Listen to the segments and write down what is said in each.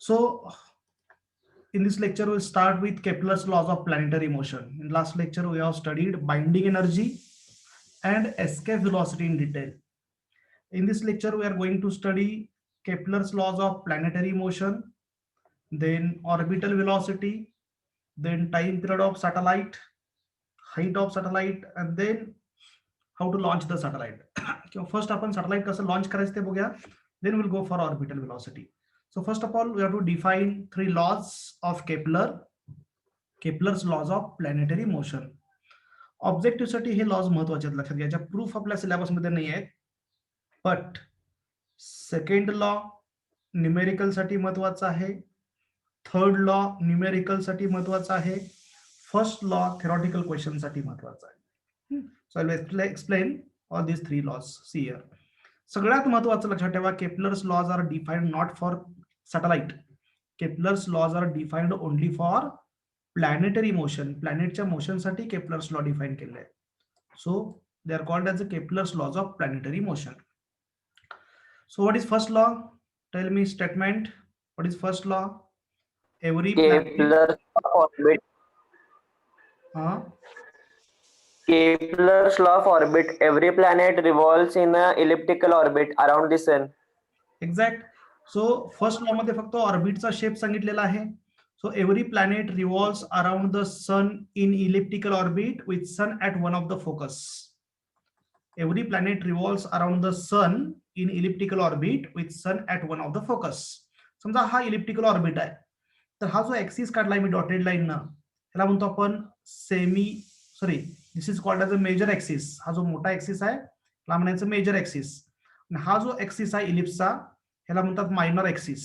So in this lecture we'll start with Kepler's laws of planetary motion. In last lecture we have studied binding energy and escape velocity in detail. In this lecture we are going to study Kepler's laws of planetary motion, then orbital velocity, then time period of satellite, height of satellite, and then how to launch the satellite. First आपण satellite कसं launch करायचं ते बघूया, then we'll go for orbital velocity. So first of all we have to define three laws of Kepler's laws of planetary motion. Objective साठी हे lodge महत्वाचे आहेत, लक्षात घ्यायच्या. प्रूफ आपल्या सिलेबस मध्ये नाही आहे, बट सेकंड लॉ न्यूमेरिकल साठी महत्वाचा आहे, थर्ड लॉ न्यूमेरिकल साठी महत्वाचा आहे, फर्स्ट लॉ थेरॉटिकल क्वेश्चन साठी महत्वाचा आहे. So I will explain all these three laws. See here, सगळ्यात महत्वाचं लक्षात ठेवा, Kepler's laws are defined not for satellite. Kepler's laws are defined only for planetary motion. प्लॅनेटच्या मोशन साठी केपलर्स लॉ डिफाइन केले आहे. So they are called as the Kepler's laws of planetary motion. So what is first law? Tell me statement. What is first law? Every Kepler's orbit. Kepler's law of orbit. Every planet revolves in an elliptical orbit around the sun. Exact. So first law मध्ये फक्त ऑर्बिटचा shape सांगितलेला आहे. So every planet revolves around the sun in elliptical orbit with sun at one of the focus. Every planet revolves around the sun in elliptical orbit with sun at one of the focus. समजा हा elliptical orbit आहे, तर हा जो axis काढलाय मी dotted line ना, त्याला म्हणतो आपण this is called as a major axis. हा जो मोठा ऍक्सिस आहे त्याला म्हणायचं मेजर ऍक्सिस. हा जो ऍक्सिस आहे इलिप्सचा, ह्याला म्हणतात मायनर ऍक्सिस.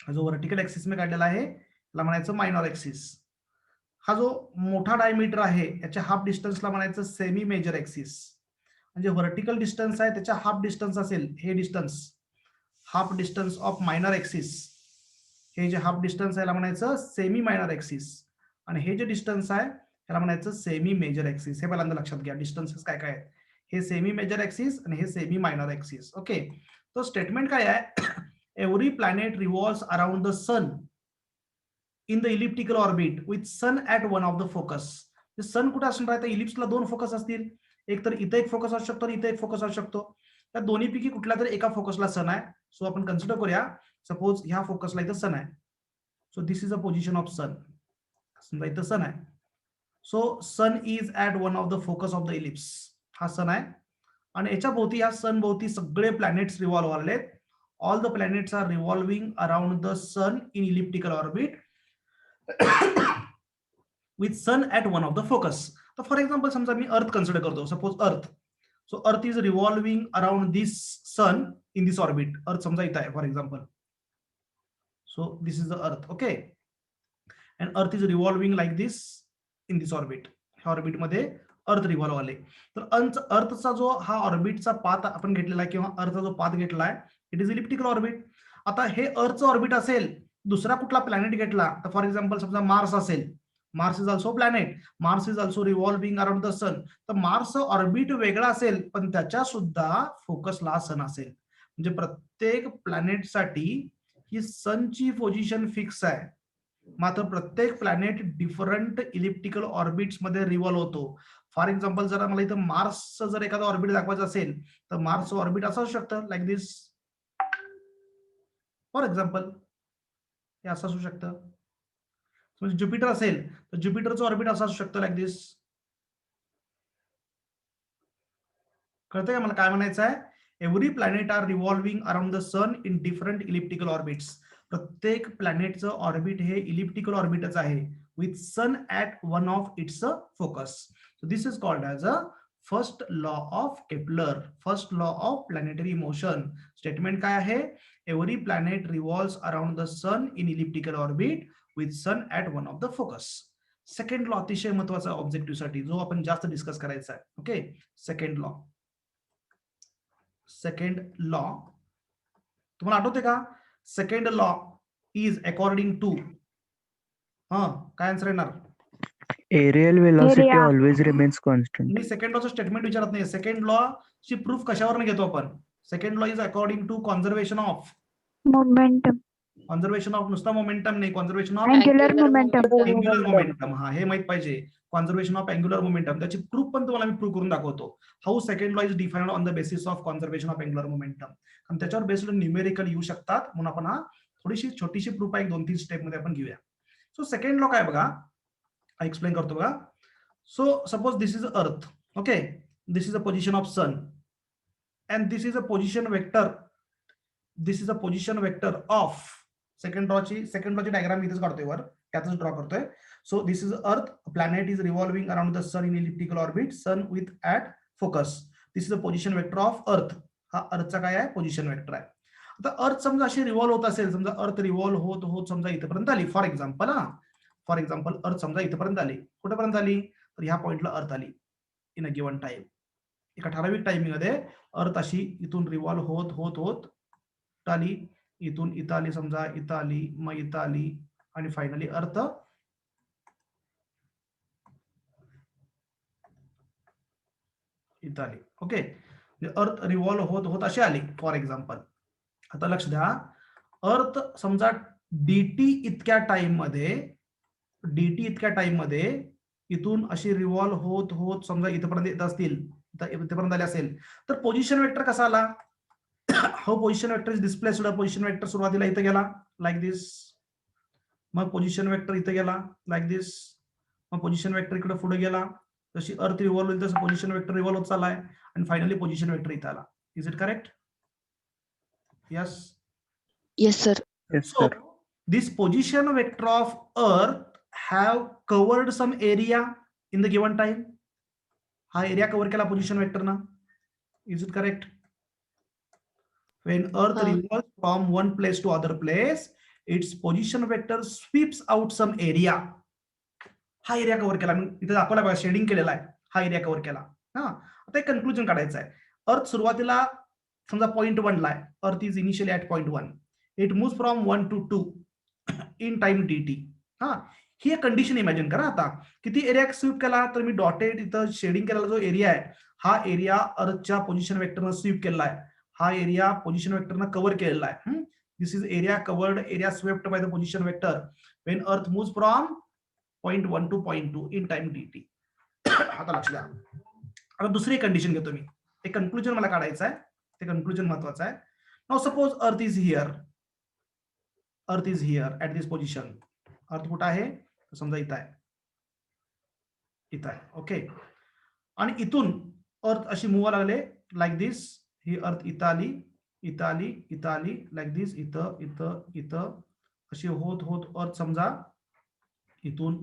हा जो व्हर्टिकल ऍक्सिस मी काढलेला आहे त्याला म्हणायचं मायनर ऍक्सिस. हा जो मोठा डायमीटर आहे याच्या हाफ डिस्टन्सला म्हणायचं सेमी मेजर ऍक्सिस. म्हणजे व्हर्टिकल डिस्टन्स आहे त्याच्या हाफ डिस्टन्स असेल, हे distance half distance of minor axis, हे जे हाफ डिस्टन्स आहे याला म्हणायचं सेमी मायनर ऍक्सिस. आणि हे जे डिस्टन्स आहे त्याला म्हणायचं सेमी मेजर ऍक्सिस. हे पहिल्यांदा लक्षात घ्या, डिस्टन्सेस काय काय आहेत. हे सेमी मेजर ऍक्सिस आणि हे सेमी मायनर ऍक्सिस. ओके, तो स्टेटमेंट काय आहे? Every planet revolves around the sun in the elliptical orbit with sun at one of the focus. Sun कुठे असणार आहे? तर इलिप्सला दोन फोकस असतील, एक तर इथे एक फोकस असू शकतो आणि इथे एक फोकस असू शकतो. त्या दोन्हीपैकी कुठल्या तरी एका फोकसला सन आहे. सो आपण कन्सिडर करूया, सपोज ह्या फोकसला इथं सन आहे. So this is a position of sun. समजा इथं सन आहे. So sun is at one of the focus of the ellipse. हा सन आहे आणि याच्या भोवती, या सन भोवती सगळे प्लॅनेट्स रिव्हॉल्व्ह आलेत. All the planets are revolving around the sun in elliptical orbit with sun at one of the focus. तर फॉर एक्झाम्पल समजा मी अर्थ कन्सिडर करतो, suppose earth. So earth is revolving around this sun in this orbit. Earth समजा इथं आहे for example. So this is the earth. Okay, and earth is revolving like this in this orbit. ह्या orbit मध्ये अर्थ revolve आले. तर अर्थचा जो हा ऑर्बिटचा पाथ आपण घेतलेला आहे, किंवा अर्थचा जो पाथ घेतला आहे, इट इज इलिप्टिकल ऑर्बिट. आता हे अर्थचं ऑर्बिट असेल, दुसरा कुठला प्लॅनेट घेतला, तर फॉर एक्झाम्पल समजा मार्स असेल. Mars is also planet. Mars is also revolving around the sun. तर मार्स ऑर्बिट वेगळा असेल, पण त्याच्या सुद्धा फोकसला सन असेल. म्हणजे प्रत्येक प्लॅनेटसाठी ही सनची पोझिशन फिक्स आहे, मात्र प्रत्येक प्लॅनेट डिफरंट इलिप्टिकल ऑर्बिट्स मध्ये रिव्हॉल्व होतो. फॉर एक्झाम्पल जर मला इथं मार्सचं जर एखादं ऑर्बिट दाखवायचं असेल, तर मार्सचं ऑर्बिट असं असू शकतं लाईक दिस. फॉर एक्झाम्पल हे असं असू शकतं. म्हणजे ज्युपिटर असेल तर ज्युपिटरचं ऑर्बिट असं असू शकतं लाईक दिस. कळतंय का मला काय म्हणायचं आहे? Every planet are revolving around the sun in different elliptical orbits. प्रत्येक प्लॅनेटचं ऑर्बिट हे इलिप्टिकल ऑर्बिटच आहे, with sun at one of its focus. So this is called as a first law of Kepler, first law of planetary motion. Statement काय आहे? Every planet revolves around the sun in elliptical orbit with sun at one of the focus. Second law अतिशय महत्वाचा objective साठी, जो आपण जास्त discuss करायचा आहे. Okay, second law. Second law तुम्हाला आठवते का? Second law is according to, काय आन्सर येणार? Aerial velocity always remains constant. मी सेकंड लॉचं स्टेटमेंट विचारत नाही. सेकंड लॉ ची प्रूफ कशावर घेतो आपण? Second law is according to conservation of momentum. Conservation of नुसता मोमेंटम नाही, conservation of angular momentum. Angular momentum. हा हे माहित पाहिजे, कॉन्झर्वेशन ऑफ अँग्युलर मोमेंटम. त्याची प्रूफ पण तुम्हाला मी प्रूव्ह करून दाखवतो. How second law is defined on the basis of conservation of angular momentum. आणि त्याच्यावर बेस्ड न्यूमेरिकल येऊ शकतात. म्हणून आपण हा थोडीशी छोटीशी प्रूफ आहे, 2-3 स्टेप मध्ये आपण घेऊया. सो सेकंड लॉ काय बघा, एक्सप्लेन करतो बघा. So suppose this is earth, okay, this is a position of sun and this is a position vector. This is a position vector of second लॉची diagram इथेच काढतोय वर, त्यातच ड्रॉ करतोय. So this is earth, planet is revolving around the sun in elliptical orbit, sun with at focus. This is a position vector of earth. हा अर्थचा काय आहे, position vector आहे. आता अर्थ समजा अशी रिव्हॉल्व होत असेल, समजा अर्थ रिव्हॉल्व होत होत समजा इथपर्यंत आली, फॉर एक्झाम्पल अर्थ समजा इथपर्यंत आली. कुठेपर्यंत आली, तर ह्या पॉइंटला अर्थ आली इन अ गिव्हन टाइम. एका ठराविक टायमिंग मध्ये अर्थ अशी इथून रिव्हॉल्व होत होत होत आली, इथून इथं आली, समजा इथं आली, मग इथं आली, आणि फायनली अर्थ इथं आली. ओके, अर्थ रिव्हॉल्व होत होत अशी आली फॉर एक्झाम्पल. आता लक्ष द्या, अर्थ समजा dt इतक्या टाइम मध्ये इथून अशी रिव्हॉल्व होत होत समजा इथपर्यंत येत असतील, इथपर्यंत आले असेल, तर पोझिशन वेक्टर कसा आला. How position vector is displaced. Position vector सुरुवातीला इथे गेला लाईक दिस, मग पोझिशन वेक्टर इथे गेला लाईक दिस, मग पोझिशन वेक्टर इकडे पुढे गेला. जशी अर्थ रिव्हॉल्व होईल तसं पोझिशन वेक्टर रिव्हॉल्व होत चाललाय, आणि फायनली पोझिशन वेक्टर इथे आला. Is it correct? Yes. Yes sir. Yes, So sir. this position vector of Earth have covered some area in the given time. हा एरिया कव्हर केला position vector ना. Is it correct? When Earth हा. revolves from one place to other place, its position vector sweeps out some area. हा area cover केला, इथे दाखवला बघा, shading केलेला आहे, हा एरिया कव्हर केला. हा, आता एक कन्क्लुजन काढायचं आहे. अर्थ सुरुवातीला समजा पॉइंट 1 ला आहे, earth is initially at point 1. It moves from 1 to 2 in time dt. हा, ही एक कंडिशन इमॅजिन करा. आता किती एरिया स्वीप केला, तर मी डॉटेड इथं शेडिंग केलेला जो एरिया आहे, हा एरिया अर्थच्या पोझिशन वेक्टरनं स्वीप केलेला आहे. हा एरिया पोझिशन वेक्टरनं कव्हर केलेला आहे. This is area covered, area swept by the position vector when earth moves from point 1 to point 2 in time dt. आता लक्ष द्या, आता दुसरी कंडिशन घेतो मी. एक कन्क्लुजन मला काढायचं आहे, ते कन्क्लुजन महत्वाचं आहे. Now suppose earth is here, earth is here at this position. अर्थ कुठं आहे, समजा इथं आहे, इथं आहे. ओके, आणि इथून अर्थ अशी मूव्ह लागले लाईक दिस. ही अर्थ इथं आली, इथं आली, इथं आली, लाईक दिस, इथं इथं इथं अशी होत होत अर्थ समजा इथून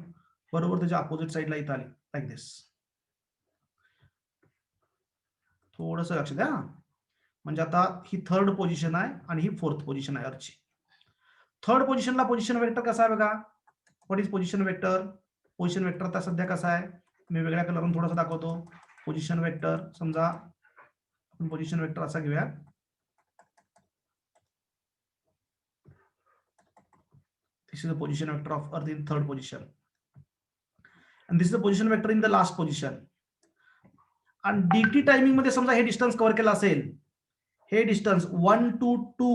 बरोबर त्याच्या अपोजिट साईडला इथं आली लाईक दिस. थोडस लक्ष द्या, म्हणजे आता ही थर्ड पोझिशन आहे आणि ही फोर्थ पोझिशन आहे अर्थची. थर्ड पोझिशनला पोझिशन वेक्टर कसा आहे बघा. What is position vector? Position vector आता सध्या कसा आहे, मी वेगळ्या कलरने थोडंसं दाखवतो. पोझिशन वेक्टर समजा आपण पोझिशन वेक्टर असा घेऊया. This is the position vector of earth in third position, and this is the position vector in the last position. आणि dt टायमिंग मध्ये समजा हे डिस्टन्स कव्हर केलं असेल, हे डिस्टन्स 1 to 2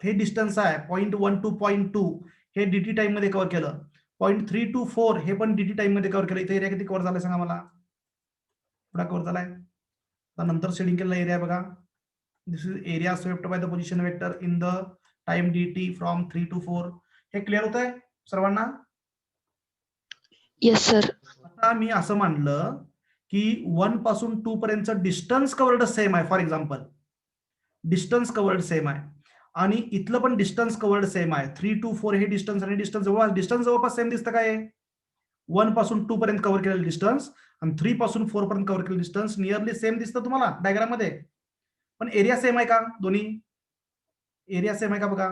हे डिस्टन्स आहे, पॉइंट 1 to पॉइंट 2 हे dt टाइम मध्ये कव्हर केलं. पॉइंट 3 to 4 हे पण dt टाइम मध्ये कव्हर केलं. इथे एरिया किती कव्हर झालाय सांगा मला, थोडा कव्हर झालाय. नंतर शेडिंग केलेला एरिया बघा. This is area swept by the position vector in the time dt from 3 to 4. हे क्लिअर होत आहे सर्वांना? Yes sir. आता मी असं मानलं की 1 पासून 2 पर्यंत डिस्टन्स कव्हर्ड सेम आहे. For example distance covered same आहे, आणि इथलं पण डिस्टन्स कव्हर्ड सेम आहे. 3 to 4 हे डिस्टन्स आणि डिस्टन्स जवळपास सेम दिसतं काय. 1 पासून 2 पर्यंत कव्हर केलेलं डिस्टन्स आणि 3 पासून 4 पर्यंत कव्हर केलेलं डिस्टन्स नियरली सेम दिसतं तुम्हाला डायग्राम मध्ये. पण एरिया सेम आहे का? दोन्ही एरिया सेम आहे का बघा.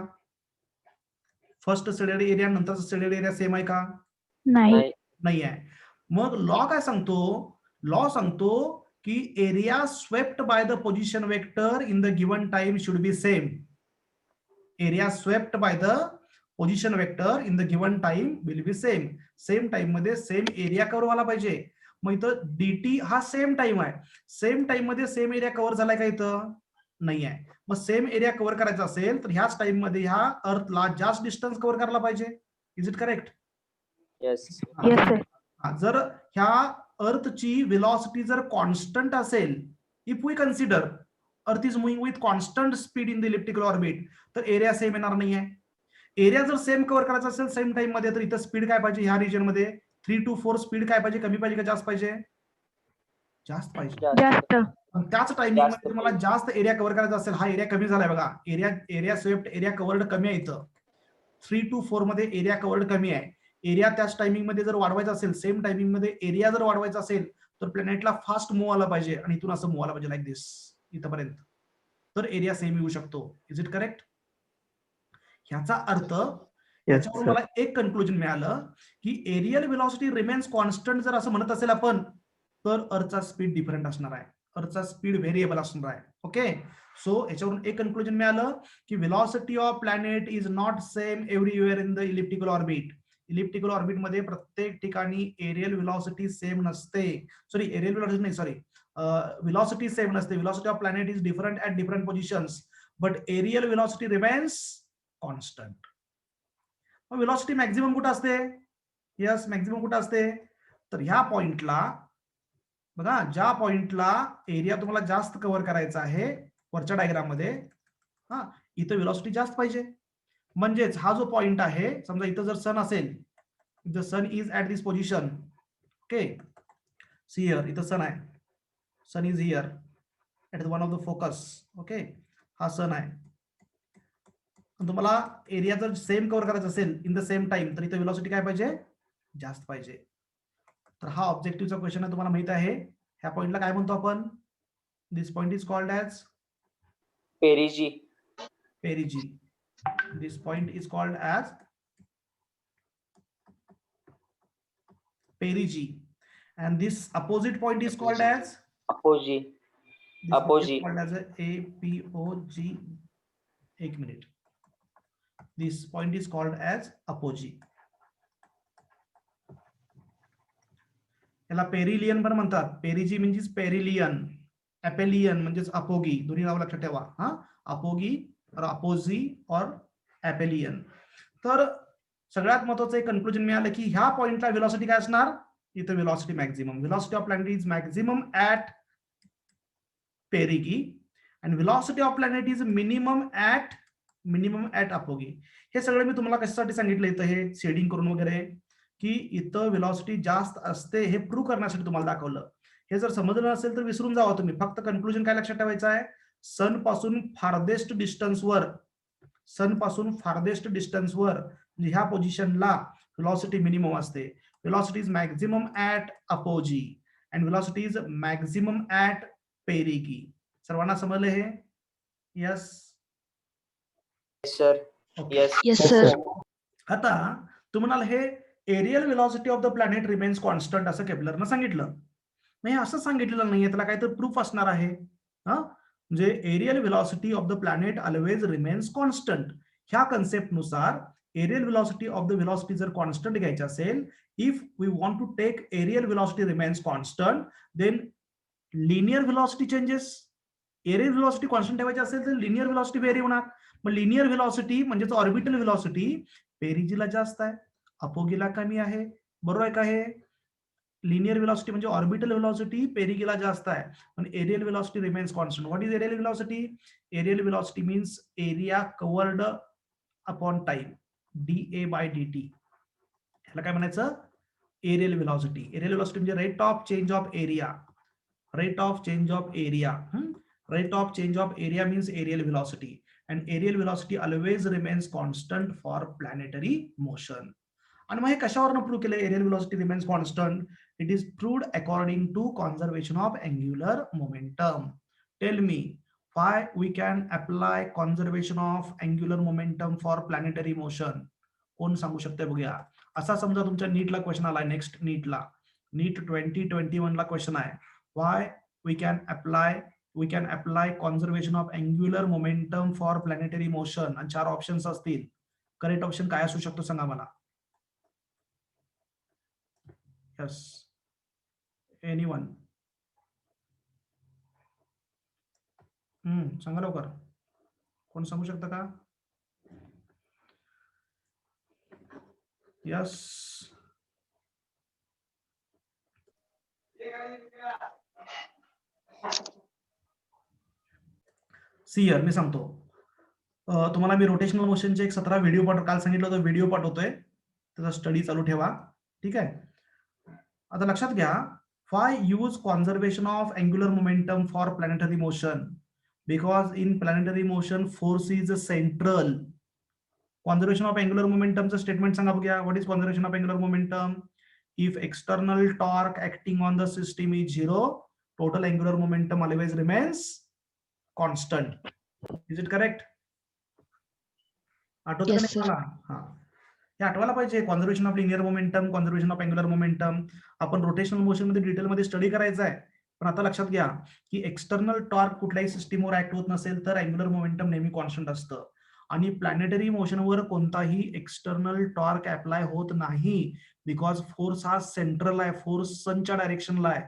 फर्स्ट शेडेड एरिया नंतरचा शेडेड एरिया सेम आहे का? नाही. नाही आहे. मग लॉ काय सांगतो? लॉ सांगतो की area swept by the position vector in the given time should be same. Area swept by the position vector in the given time will be same. Same time मध्ये सेम एरिया कव्हर व्हायला पाहिजे. मग इथं dt हा same time आहे, same time मध्ये same area cover झालाय का इथं? नाही आहे. मग सेम एरिया कव्हर करायचा असेल तर ह्याच टाइम मध्ये ह्या अर्थला जास्त डिस्टन्स कव्हर करायला पाहिजे. Is it correct? Yes. Yes, sir. जर ह्या अर्थची व्हेलॉसिटी जर कॉन्स्टंट असेल, if we consider earth is moving with constant speed in the elliptical orbit, तर एरिया सेम येणार नाही आहे. एरिया जर सेम कव्हर करायचा असेल सेम टाइम मध्ये, तर इथं स्पीड काय पाहिजे ह्या रिजन मध्ये 3 to 4 स्पीड काय पाहिजे, कमी पाहिजे का जास्त पाहिजे? जास्त पाहिजे. जास्त. पण त्याच टायमिंग जास्त मध्ये तुम्हाला पाहिजे. जास्त एरिया कव्हर करायचा असेल, हा एरिया कमी झालाय बघा, एरिया स्वेप्ट एरिया कव्हर्ड कमी आहे इथं. 3 to 4 मध्ये एरिया कव्हर्ड कमी आहे. एरिया त्याच टायमिंग मध्ये जर वाढवायचा असेल, सेम टायमिंग मध्ये एरिया जर वाढवायचा असेल, तर प्लॅनेटला फास्ट मूव्ह आला पाहिजे आणि इथून असं मूव्ह आला पाहिजे लाईक दिस इथपर्यंत, तर एरिया सेम येऊ शकतो. Is it correct? ह्याचा अर्थ Yes, याच्यावरून sir. मला एक कन्क्लुजन मिळालं की एरियल व्हेलॉसिटी रिमेन्स कॉन्स्टंट जर असं म्हणत असेल आपण, तर अर्थचा स्पीड डिफरंट असणार आहे, अर्थचा स्पीड व्हेरिएबल असणार आहे. ओके, सो याच्यावरून एक कन्क्लुजन मिळालं की velocity of planet is not same everywhere in the elliptical orbit. Elliptical orbit मध्ये प्रत्येक ठिकाणी एरियल व्हेलॉसिटी सेम नसते. सॉरी, एरियल व्हेलॉसिटी नाही, सॉरी, व्हेलॉसिटी सेम नसते. Velocity of planet is different at different positions, but aerial velocity remains constant. Velocity maximum कुठं असते? Yes, maximum कुठं असते? तर ह्या पॉइंटला बघा, ज्या पॉइंटला एरिया तुम्हाला जास्त कव्हर करायचा आहे वरच्या डायग्राम मध्ये, हा, इथं व्हेलॉसिटी जास्त पाहिजे. म्हणजेच हा जो पॉइंट आहे, समजा इथं जर सन असेल, the sun is at this position, okay, see here, इथं सन आहे, sun is here at one of the focus, okay, हा सन आहे. तुम्हाला एरिया जर सेम कव्हर करायचा असेल इन द सेम टाइम, तर इथं व्हेलॉसिटी काय पाहिजे? जास्त पाहिजे. तर हा ऑब्जेक्टिव्हचा क्वेश्चन आहे, तुम्हाला माहित आहे. ह्या पॉइंटला काय म्हणतो आपण? This point is called as Perigee. Perigee. This point is called as perigee, and this opposite point is called as Apogee. this point is Apogee. called as a APOG. एक minute, this point is called as apogee. याला perihelion पण म्हणतात. पेरिजी म्हणजेच perihelion, ऍपेलियन म्हणजेच अपोगी, दोन्ही नाव लक्षात ठेवा. हा, अपोगी और अपोजी और ऍपेलियन. तर सगळ्यात महत्वाचं एक कन्क्लुजन मिळालं की ह्या पॉइंटला व्हेलॉसिटी काय असणार? इथं velocity maximum. Velocity of planet is maximum at perigee and velocity of planet is minimum at अपोगी. हे सगळं मी तुम्हाला कशासाठी सांगितलं इथं, हे शेडिंग करून वगैरे, की इथं व्हेलॉसिटी जास्त असते हे प्रूव्ह करण्यासाठी तुम्हाला दाखवलं. हे जर समजलं नसेल तर विसरून जावा तुम्ही. फक्त कन्क्लुजन काय लक्षात ठेवायचं आहे? सन पासून फार्देस्ट डिस्टन्सवर, सन पासून फार्देस्ट डिस्टन्सवर म्हणजे ह्या पोझिशनला व्हेलॉसिटी मिनिमम असते. Velocity is maximum at apogee and velocity is maximum at perigee. सर्वांना समजलं हे? Yes, Yes, sir. Yes. Yes, sir. आता तुम्हाला हे aerial velocity of the planet remains constant असं केपलरनं सांगितलं. नाही, असं सांगितलेलं नाहीये, त्याला काहीतरी प्रूफ असणार आहे. हा, म्हणजे aerial velocity of the planet always remains constant. ह्या कन्सेप्टनुसार aerial velocity of the velocity जर कॉन्स्टंट घ्यायची असेल, if we want to take aerial velocity remains constant, then linear velocity changes. Aerial velocity constant ठेवायची असेल तर लिनियर व्हेलॉसिटी व्हेरी होणार. मग लिनियर व्हेलॉसिटी म्हणजेच ऑर्बिटल व्हेलॉसिटी पेरिजीला जास्त आहे, अपोगीला कमी आहे. बरोबर आहे का? हे लिनियर व्हेलॉसिटी म्हणजे ऑर्बिटल व्हेलॉसिटी पेरिगीला जास्त आहे, पण aerial velocity remains constant. What is aerial velocity? Aerial velocity means area covered upon time, DA/dt. ह्याला काय म्हणायचं? Aerial velocity. एरियल व्हेलॉसिटी म्हणजे rate of change of area, rate of change of area. Rate of change of area means aerial velocity, and aerial velocity always remains constant for planetary motion. आणि मग हे कशावरनं prove केलं aerial velocity remains constant? It is proved according to conservation of angular momentum. Tell me why we can apply conservation of angular momentum for planetary motion. कोण सांगू शकते? बघूया. असा समजा तुमच्या नीटला क्वेश्चन आलाय, नेक्स्ट नीटला, नीट 2021 ला क्वेश्चन आहे, why we can apply conservation of angular momentum for planetary motion. आणि 4 ऑप्शन्स असतील. करेक्ट ऑप्शन काय असू शकतो सांगा मला. Yes, anyone? सांगा लवकर. कोण सांगू शकता का? यस. सियर मी सांगतो. तुम्हाला मी रोटेशनल मोशनचे एक 17 व्हिडिओ काल सांगितलं होतं, व्हिडिओ पाठवतोय, त्याचा स्टडी चालू ठेवा. ठीक आहे. आता लक्षात घ्या, why use conservation of angular momentum for planetary motion? Because in planetary motion force is central. Conservation of angular momentum चं स्टेटमेंट सांगा बघूया. What is conservation of angular momentum? If external torque acting on the system is 0, total angular momentum always remains constant. Is it correct? आठवतं का Yes, नाही sir. मला? हा, हे आठवायला पाहिजे. Conservation of linear momentum, conservation of angular momentum आपण rotational motion मध्ये डिटेलमध्ये स्टडी करायचा आहे. पण आता लक्षात घ्या की एक्सटर्नल टॉर्क कुठल्याही सिस्टीमवर ऍक्ट होत नसेल तर अँग्युलर मोमेंटम नेहमी कॉन्स्टंट असतं. आणि प्लॅनेटरी मोशनवर कोणताही एक्सटर्नल टॉर्क अप्लाय होत नाही, बिकॉज फोर्स हा सेंट्रल आहे, फोर्स सनच्या डायरेक्शनला आहे,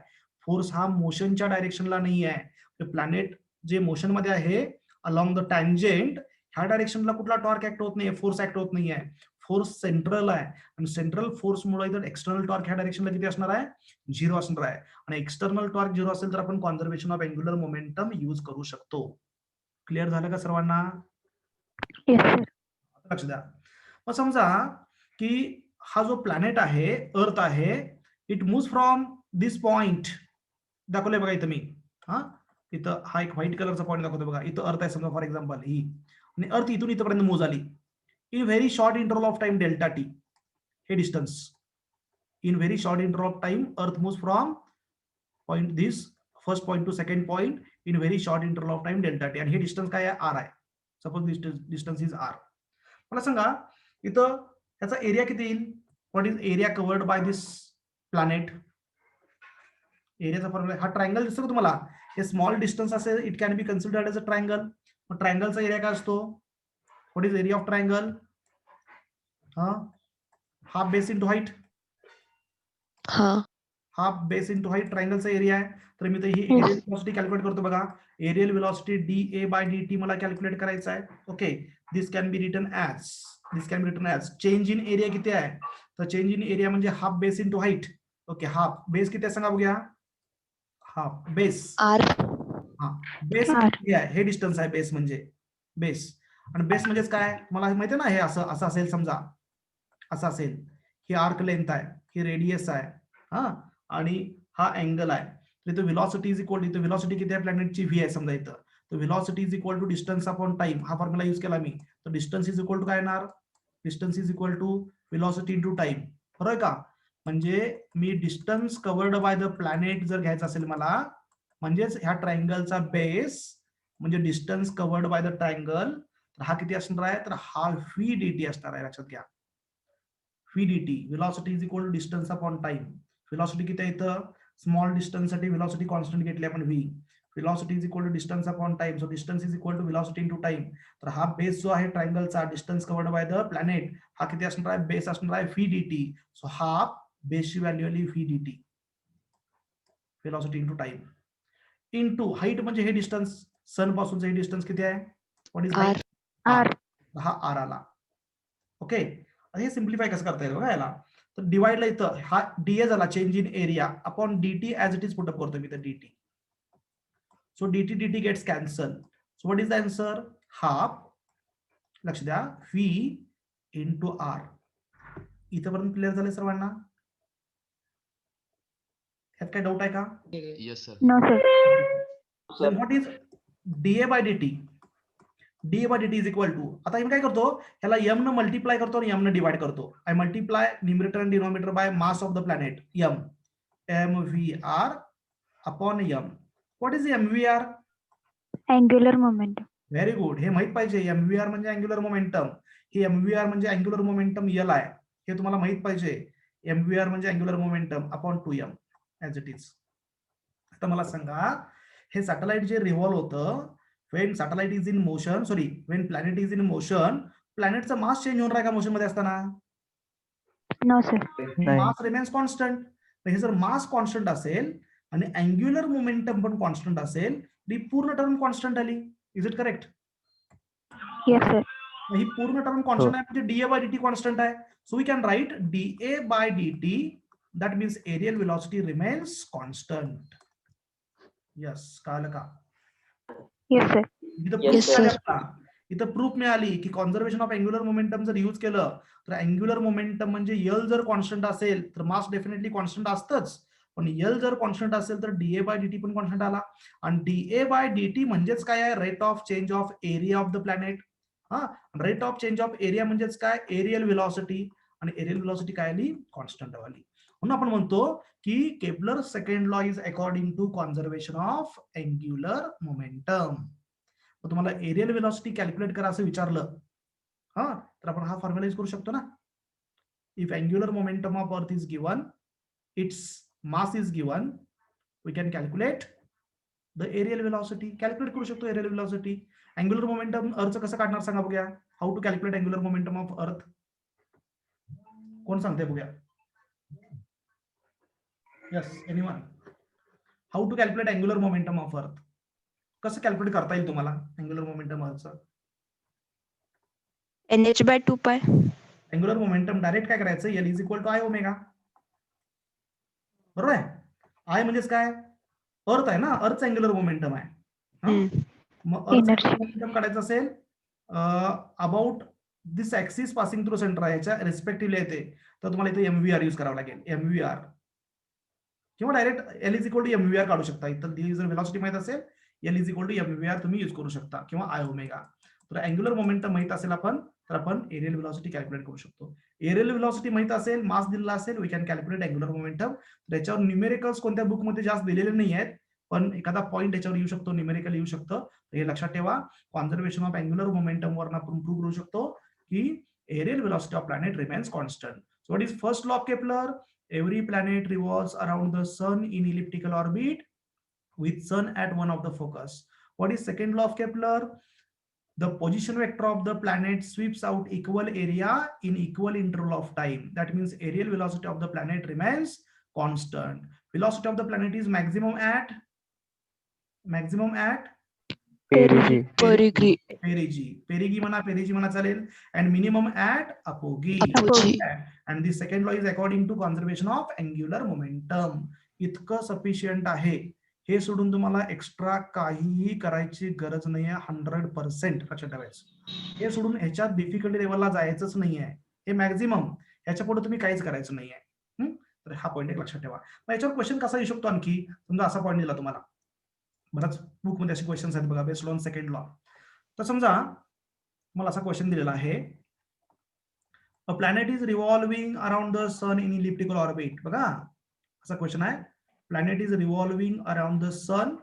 फोर्स हा मोशनच्या डायरेक्शनला नाही आहे. प्लॅनेट जे मोशन मध्ये आहे अलॉंग द टँजेंट, ह्या डायरेक्शनला कुठला टॉर्क ऍक्ट होत नाही, फोर्स ऍक्ट होत नाही आहे. फोर्स सेंट्रल आहे आणि सेंट्रल फोर्समुळे जर एक्सटर्नल टॉर्क ह्या डायरेक्शनला किती असणार आहे? 0 असणार आहे. आणि एक्सटर्नल टॉर्क 0 असेल तर आपण conservation of angular momentum use करू शकतो. क्लिअर झालं का सर्वांना? Yes, sir. लक्ष द्या. मग समजा की हा जो प्लॅनेट आहे, अर्थ आहे, it move from this point, दाखवलंय बघा इथं मी. हा, इथं हा एक व्हाईट कलरचा पॉइंट दाखवतो बघा. इथं अर्थ आहे समजा फॉर एक्झाम्पल ही, आणि अर्थ इथून इथपर्यंत मूव्ह झाली in very short interval of time delta t. हे distance in very short interval of time earth moves from point this first point to second point in very short interval of time delta t. आणि हे distance काय आहे? R आहे. Suppose distance is R. मला सांगा इथं त्याचा area किती येईल? What is area covered by this planet? एरियाचा फॉर्म्युला, हा ट्रायंगल दिसतो का तुम्हाला? हे स्मॉल डिस्टन्स असेल, it can be considered as a triangle. मग ट्रायंगलचा एरिया काय असतो? What is area of triangle? Half base into height. Half base into height ट्रायंगलचा एरिया आहे. तर मी तर ही एरियल व्हेलॉसिटी कॅल्क्युलेट करतो बघा. Aerial velocity dA by dt मला कॅल्क्युलेट करायचा आहे. Okay, this can be written as change in area किती आहे? तर चेंज इन एरिया म्हणजे half base into height. Okay, half base किती आहे सांगा बघूया. Half base, R. हा बेस आहे, हे डिस्टन्स आहे बेस म्हणजे. बेस आणि बेस म्हणजेच काय मला माहिती आहे ना. हे असं असं असेल समजा, असं असेल, ही आर्क लेंथ आहे, ही रेडियस आहे, हा, आणि हा अँगल आहे. तर इथं व्हेलॉसिटी इज इक्वल टू, इथं व्हेलॉसिटी किती आहे प्लॅनेटची? v आहे समजा इथं. तर velocity is equal to distance upon time, हा फॉर्म्युला यूज केला मी. तर डिस्टन्स इज इक्वल टू काय येणार? Distance is equal to velocity into time. बरोबर का? म्हणजे मी distance covered by the planet जर घ्यायचं असेल मला, म्हणजेच ह्या ट्रायंगलचा बेस म्हणजे distance covered by the triangle, तर हा किती असणार आहे? तर हा v dt असणार आहे. लक्षात घ्या, v dt, velocity is equal to distance upon time. Velocity किती आहे इथं? स्मॉल डिस्टन्स साठी व्हेलॉसिटी कॉन्स्टंट घेतली आपण v. Velocity is equal to distance upon time, so distance is equal to velocity into time. तर हा बेस जो आहे ट्रायंगलचा, distance covered by the planet, हा किती असणार आहे? बेस असणार आहे v dt. सो हा बेसची व्हॅल्यू आली v dt, velocity into time, into height म्हणजे हे डिस्टन्स, सन पासूनचं हे डिस्टन्स किती आहे? What is height? R. हा आर आला. ओके, हे सिम्प्लिफाय कसं करता येईल बघा याला. तर डिवाइडला इथं हा डीए झाला, change in area, upon dt as it is put up करतो मी तर dt. So dt gets cancel. So what is the answer? Half, लक्ष द्या, v इंटू आर. इथपर्यंत क्लिअर झाले सर्वांना? यात काय डाऊट आहे का? Yes, sir. No, sir. So what is dA by dt? dA by dt is equal to, आता मी काय करतो, ह्याला m न मल्टिप्लाय करतो आणि m न डिवाइड करतो. I multiply numerator and denominator by mass of the planet m, mvr upon m. What is mvr? Angular momentum. Very good, हे माहित पाहिजे. mvr म्हणजे अँग्युलर मोमेंटम. हे mvr म्हणजे अँग्युलर मोमेंटम l आहे, हे तुम्हाला माहित पाहिजे. mvr म्हणजे angular momentum upon 2m as it is. आता मला सांगा, हे सॅटेलाइट जे रिव्हॉल्व होतं, when satellite is in motion, sorry, when planet is in motion, प्लॅनेटचा मास चेंज होऊन राहिला का मोशन मध्ये असताना? No, sir. Mass remains constant. हे जर मास कॉन्स्टंट असेल आणि अँग्युलर मोमेंटम पण कॉन्स्टंट असेल, ही पूर्ण टर्म कॉन्स्टंट आली. Is it correct? Yes, sir. ही पूर्ण टर्म कॉन्स्टंट आहे म्हणजे डीए बाय डीटी कॉन्स्टंट आहे. So we can write D A by D T, that means aerial velocity remains constant. Yes, कळलं का? Yes, sir. इथं Yes, प्रूफ sir. मिळाली आपल्याला. इथं प्रूफ मिळाली की कॉन्झर्वेशन ऑफ अँग्युलर मोमेंटम जर यूज केलं तर अँग्युलर मोमेंटम म्हणजे एल जर कॉन्स्टंट असेल तर मास डेफिनेटली कॉन्स्टंट असतंच, पण एल जर कॉन्स्टंट असेल तर डीए बाय डीटी पण कॉन्स्टंट आला. आणि डीए बाय डीटी म्हणजेच काय आहे? Rate of change of area of the planet. हा, rate of change of area म्हणजेच काय? Aerial velocity. आणि एरियल व्हेलॉसिटी काय आली? कॉन्स्टंट आली. म्हणून आपण म्हणतो की Kepler second law is according to conservation of angular momentum. तुम्हाला एरियल व्हेलॉसिटी कॅल्क्युलेट करा असं विचारलं, हा, तर आपण हा फॉर्म्युला यूज करू शकतो ना. If angular momentum of earth is given, its mass is given, we can calculate the aerial velocity. Calculate करू शकतो एरियल व्हेलॉसिटी. अँग्युलर मोमेंटम अर्थचं कसं काढणार सांगा बघूया. How to calculate angular momentum of earth? कोण सांगते बघूया? Yes, anyone? How to calculate angular momentum of earth? कसं कॅल्क्युलेट करता येईल तुम्हाला अँग्युलर मोमेंटम अर्थचं? NH/2π. अँग्युलर मोमेंटम डायरेक्ट काय करायचं? L is equal to i omega. बरोबर आहे? आय म्हणजेच काय? अर्थ आहे ना, अर्थचं अँग्युलर मोमेंटम आहे. मग अर्थचं Inertia. मोमेंटम काढायचं असेल about this axis passing through centre आहे, ह्याच्या रिस्पेक्टिव्हली येते, तर तुम्हाला इथे एमव्हीआर यूज करावं लागेल. एमव्हीआर किंवा direct L is equal to M V R काढू शकता. इथं जर व्हेलॉसिटी माहित असेल, L is equal to M V R तुम्ही यूज करू शकता किंवा आय ओमेगा. तर अँग्युलर मोमेंटम माहित असेल आपण, तर आपण एरियल व्हेलॉसिटी कॅल्क्युलेट करू शकतो. एरियल व्हेलॉसिटी माहित असेल, मास दिलेला असेल, we can calculate angular momentum. त्याच्यावर न्यूमेरिकल्स कोणत्या बुकमध्ये जास्त दिलेले नाही आहेत, पण एखादा पॉईंट याच्यावर येऊ शकतो, न्यूमेरिकल येऊ शकतं. हे लक्षात ठेवा. कॉन्झर्वेशन ऑफ अँग्युलर मोमेंटम वरून आपण प्रूव्ह करू शकतो की aerial velocity of planet remains constant. So what is first law of Kepler? Every planet revolves around the sun in elliptical orbit with sun at one of the focus. What is second law of Kepler? The position vector of the planet sweeps out equal area in equal interval of time. That means aerial velocity of the planet remains constant. Velocity of the planet is maximum at Perigee. Perigee. Perigee म्हणा चालेल. and minimum at apogee. Apogee. And the second law is according to conservation of angular momentum. इतकं sufficient आहे. हे सोडून तुम्हाला extra काहीही करायची गरज नाही आहे. 100% लक्षात ठेवायचं. हे सोडून ह्याच्यात डिफिकल्टी लेवलला जायचंच नाही आहे. हे मॅक्झिमम, ह्याच्या पुढे तुम्ही काहीच करायचं नाही आहे. तर हा पॉईंट एक लक्षात ठेवा. मग याच्यावर क्वेश्चन कसा येऊ शकतो? आणखी समजा असा पॉईंट दिला तुम्हाला, बराच बुक मध्ये असे क्वेश्चन्स आहेत बघा, बेस्ड ऑन सेकंड लॉ. तर समजा मला असा क्वेश्चन दिलेला आहे, a planet is revolving around the sun in elliptical orbit. बघा असा क्वेश्चन आहे, planet is revolving around the sun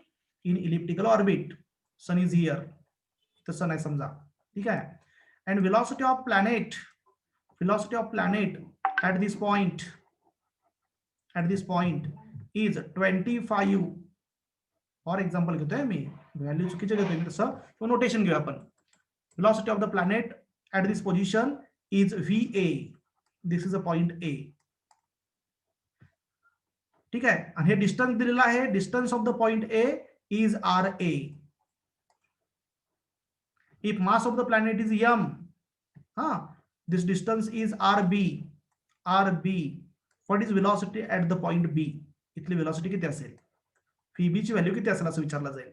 in elliptical orbit. Sun is here, तर सन आहे समजा, ठीक आहे. And velocity of planet at this point is 25. For example घेतोय मी, व्हॅल्यू चुकीचे घेतोय मी, तसं नोटेशन घेऊया आपण. Velocity of the planet at this position is VA. This is a point A. ठीक आहे. आणि हे डिस्टन्स दिलेलं आहे, distance of the point A is RA. If mass of the planet is M, this distance is RB. What is velocity at the point B? इथली velocity किती असेल? VB ची व्हॅल्यू किती असेल असं विचारलं जाईल.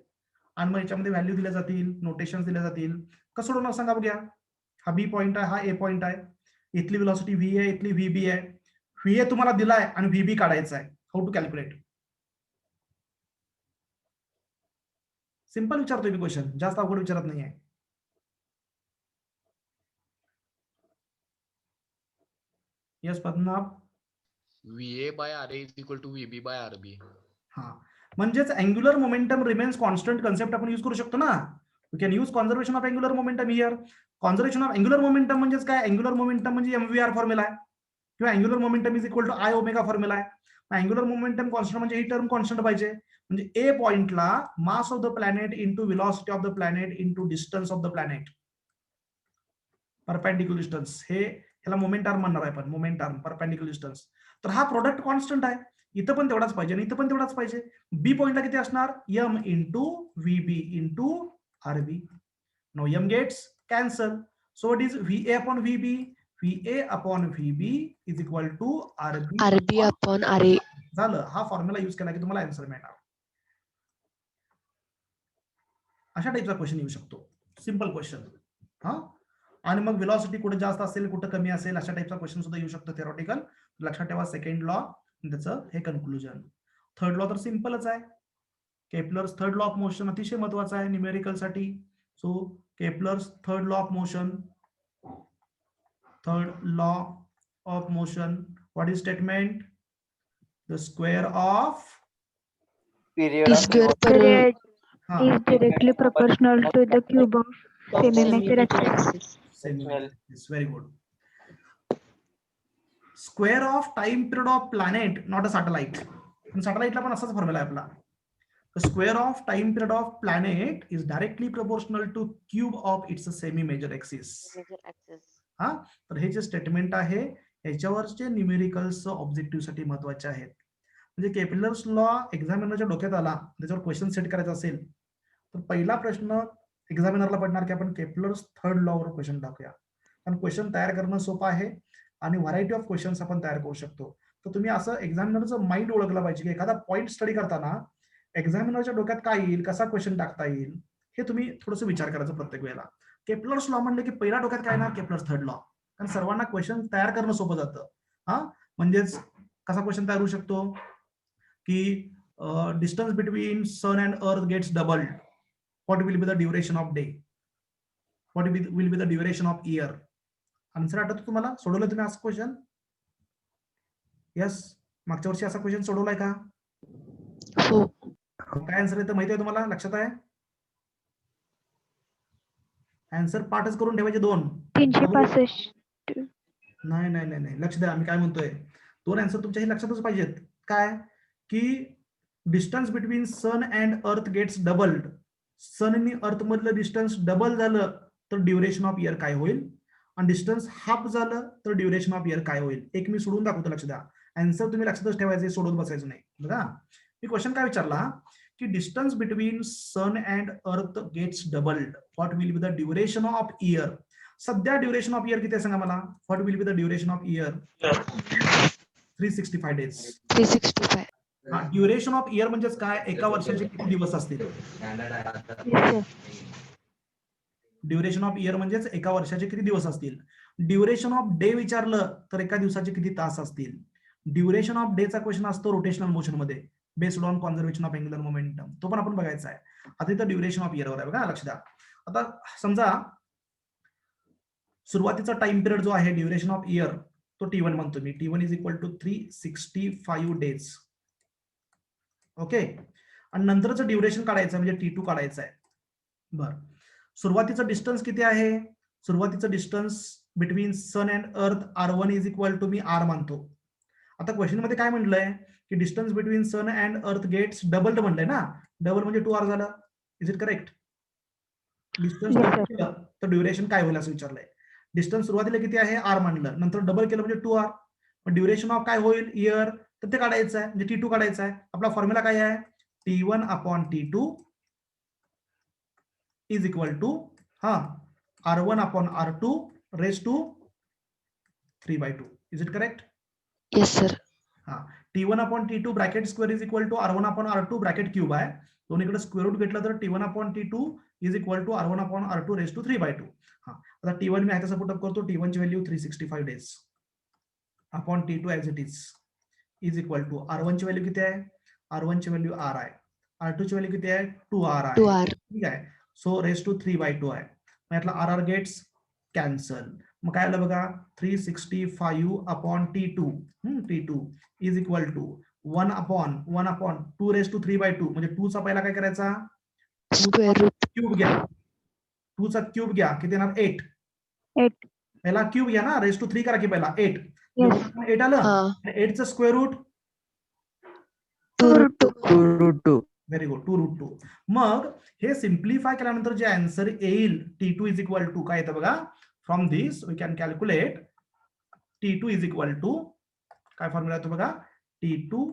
आणि मग याच्यामध्ये व्हॅल्यू दिल्या जातील, नोटेशन्स दिल्या जातील. कसं सोडवणार सांगा बघूया. हा B पॉइंट आहे, हा A पॉइंट आहे. इथली velocity V आहे, इथली VB आहे. VA तुम्हाला दिलाय आणि VB काढायचा आहे. How to calculate? सिंपल विचारतोय मी क्वेश्चन, जास्त अवघड विचारत नाही आहे. Yes Padmanabh. VA by RA is equal to VB by RB. हा, म्हणजेच angular momentum remains constant concept आपण यूज करू शकतो ना. We can use conservation of angular momentum here. Conservation of angular momentum म्हणजेच काय? अँग्युलर मोमेंटम म्हणजे MVR फॉर्म्युला आहे, किंवा angular momentum is equal to I omega formula आहे. अँग्युलर मोमेंटम कॉन्स्टंट म्हणजे ही टर्म कॉन्स्टंट पाहिजे. म्हणजे A पॉइंटला mass of the planet into velocity of the planet into distance of the planet, perpendicular distance, हे ह्याला मोमेंट आर्म म्हणणार आहे आपण, मोमेंट आर्म परपेंडिक्युलर डिस्टन्स. तर हा प्रोडक्ट कॉन्स्टंट आहे. इथं पण तेवढाच पाहिजे आणि इथं पण तेवढाच पाहिजे. बी पॉइंटला किती असणार? M into V B into R B. No M gets cancel. So what is V A upon V B? V A upon V B is equal to R B RB upon RA. झालं. हा फॉर्म्युला युज केला की तुम्हाला आन्सर मिळणार. अशा टाईपचा क्वेश्चन येऊ शकतो. Simple question. हा, आणि मग व्हेलॉसिटी कुठे जास्त असेल कुठे कमी असेल अशा टाईपचा क्वेश्चन सुद्धा येऊ शकतो थेरॉटिकल. लक्षात ठेवा सेकंड लॉ त्याचं हे कन्क्लुजन. थर्ड लॉ तर सिंपलच आहे. Kepler's third law of motion अतिशय महत्वाचा आहे न्यूमेरिकल साठी. So Kepler's third law of motion, third law of motion, what is statement? The square of Period T of square per Period हा is directly proportional to the cube of semi-major axis. axis. semi. Very good. Square of time period of planet, not a satellite. पण सॅटेलाइटला पण असाच formula आहे आपला. The square of time period of planet is directly proportional to cube of its semi-major axis. हा, तर हे जे statement आहे याच्यावरचे न्यूमेरिकल्स ऑब्जेक्टिव्ह साठी महत्वाचे आहेत. म्हणजे केपलर्स लॉ एक्झामिनरच्या डोक्यात आला, त्याच्यावर क्वेश्चन सेट करायचा असेल तर पहिला प्रश्न एक्झामिनरला पडणार की आपण केपलर्स थर्ड लॉ वर क्वेश्चन टाकूया. कारण क्वेश्चन तयार करणं सोपं आहे आणि व्हरायटी ऑफ क्वेश्चन्स आपण तयार करू शकतो. तर तुम्ही असं एक्झामिनरचं माइंड ओळखलं पाहिजे की एखादा पॉईंट स्टडी करताना एक्झामिनरच्या डोक्यात काय येईल, कसा क्वेश्चन टाकता येईल, हे तुम्ही थोडंसं विचार करायचं प्रत्येक वेळेला. केपलर्स लॉ म्हणले की पहिला डोक्यात काय येणार? Kepler's third law. कारण सर्वांना क्वेश्चन तयार करणं सोपं जातं. हा, म्हणजेच कसा क्वेश्चन तयार होऊ शकतो की distance between sun and earth gets doubled, what will be the duration of day, what will be the duration of year. Answer आठवतो तुम्हाला? सोडवलं तुम्ही असं क्वेश्चन? यस, मागच्या वर्षी असा क्वेश्चन सोडवलाय का? हो. काय आन्सर येतं माहिती आहे तुम्हाला? लक्षात आहे? आन्सर पाठच करून ठेवायचे दोन. 365. नाही नाही नाही नाही, लक्ष द्या मी काय म्हणतोय. दोन आन्सर तुमच्या हे लक्षातच पाहिजेत. काय की distance between sun and earth gets doubled. सन आणि अर्थ मधलं डिस्टन्स डबल झालं तर ड्युरेशन ऑफ इयर काय होईल, आणि डिस्टन्स हाफ झालं तर ड्युरेशन ऑफ इयर काय होईल. एक मी सोडून दाखवतो, लक्ष द्या. आन्सर तुम्ही लक्षातच ठेवायचे, सोडून बसायचं नाही. बघा मी क्वेश्चन काय विचारला की distance between sun and earth gets doubled, what will be the duration of year. सध्या ड्युरेशन ऑफ इयर किती आहे सांगा मला? What will be the duration of year? 365 days. 365. हा, ड्युरेशन ऑफ इयर म्हणजेच काय? एका वर्षाचे किती दिवस असतील. Yes, sir. Duration of year म्हणजेच एका वर्षाचे किती दिवस असतील. ड्युरेशन ऑफ डे विचारलं तर एका दिवसाचे किती तास असतील. ड्युरेशन ऑफ डे चा क्वेश्चन असतो रोटेशनल मोशन मध्ये, based on conservation of angular momentum. तो पण आपण बघायचा आहे. आता इथं ड्युरेशन ऑफ इयर वर आहे बघा, लक्ष द्या. आता समजा सुरुवातीचा टाइम पिरियड जो आहे ड्युरेशन ऑफ इयर तो T1 म्हणतो मी. T1 is equal to 365 days. Okay, आणि नंतरचं ड्युरेशन काढायचं म्हणजे T2 काढायचं आहे. बर, सुरुवातीचं डिस्टन्स किती आहे? सुरुवातीचं distance between sun and earth R1 is equal to मी R मानतो. आता क्वेश्चन मध्ये काय म्हणलंय की distance between sun and earth gets doubled म्हणलंय ना. डबल म्हणजे 2R झालं. Is it correct? Distance Yes, double sir. केलं तर ड्युरेशन काय होईल असं विचारलंय. डिस्टन्स सुरुवातीला किती आहे? R म्हणलं, नंतर डबल केलं म्हणजे 2R. पण ड्युरेशन ऑफ काय होईल? इयर. तर ते काढायचं आहे म्हणजे T2 काढायचं आहे. आपला फॉर्म्युला काय आहे? T1 upon T2 is equal to हा R1 upon R2 raise to 3/2. Is it correct? Yes, sir. हा, T1 upon T2 bracket square is equal to R1 upon R2 bracket cube आहे. दोन्हीकडे square root घेतलं तर T1 upon T2 is equal to R1 upon R2 raise to 3/2. हा, आता T1 मी ह्याचा support करतो. T1 ची value 365 days upon T2 as it is equal to R1 ची व्हॅल्यू किती आहे? R1 ची व्हॅल्यू R आहे. R2 ची व्हॅल्यू किती आहे? 2R आहे. 2R. ठीक आहे. सो रेस टू 3/2 आहे. मग यातला RR गेट्स कॅन्सल. मग काय आलं बघा? 365 upon T2 T2 is equal to 1 upon 2 raise to 3/2 म्हणजे 2 चा पहिला काय करायचा? Square root. क्यूब घ्या. 2 चा क्यूब घ्या, किती येणार? 8. 8. पहिला क्यूब घ्या ना, रेस टू 3 करा की पहिला 8. Yes. 8 आलं. हा. 8 चं square root 2 root 2. 2√2. Very good, 2√2. मग हे सिम्प्लिफाय केल्यानंतर जे आन्सर येईल T2 इज इक्वल टू काय येतं बघा? From this we can calculate T2 is equal to काय फॉर्म्युला येतो बघा? T2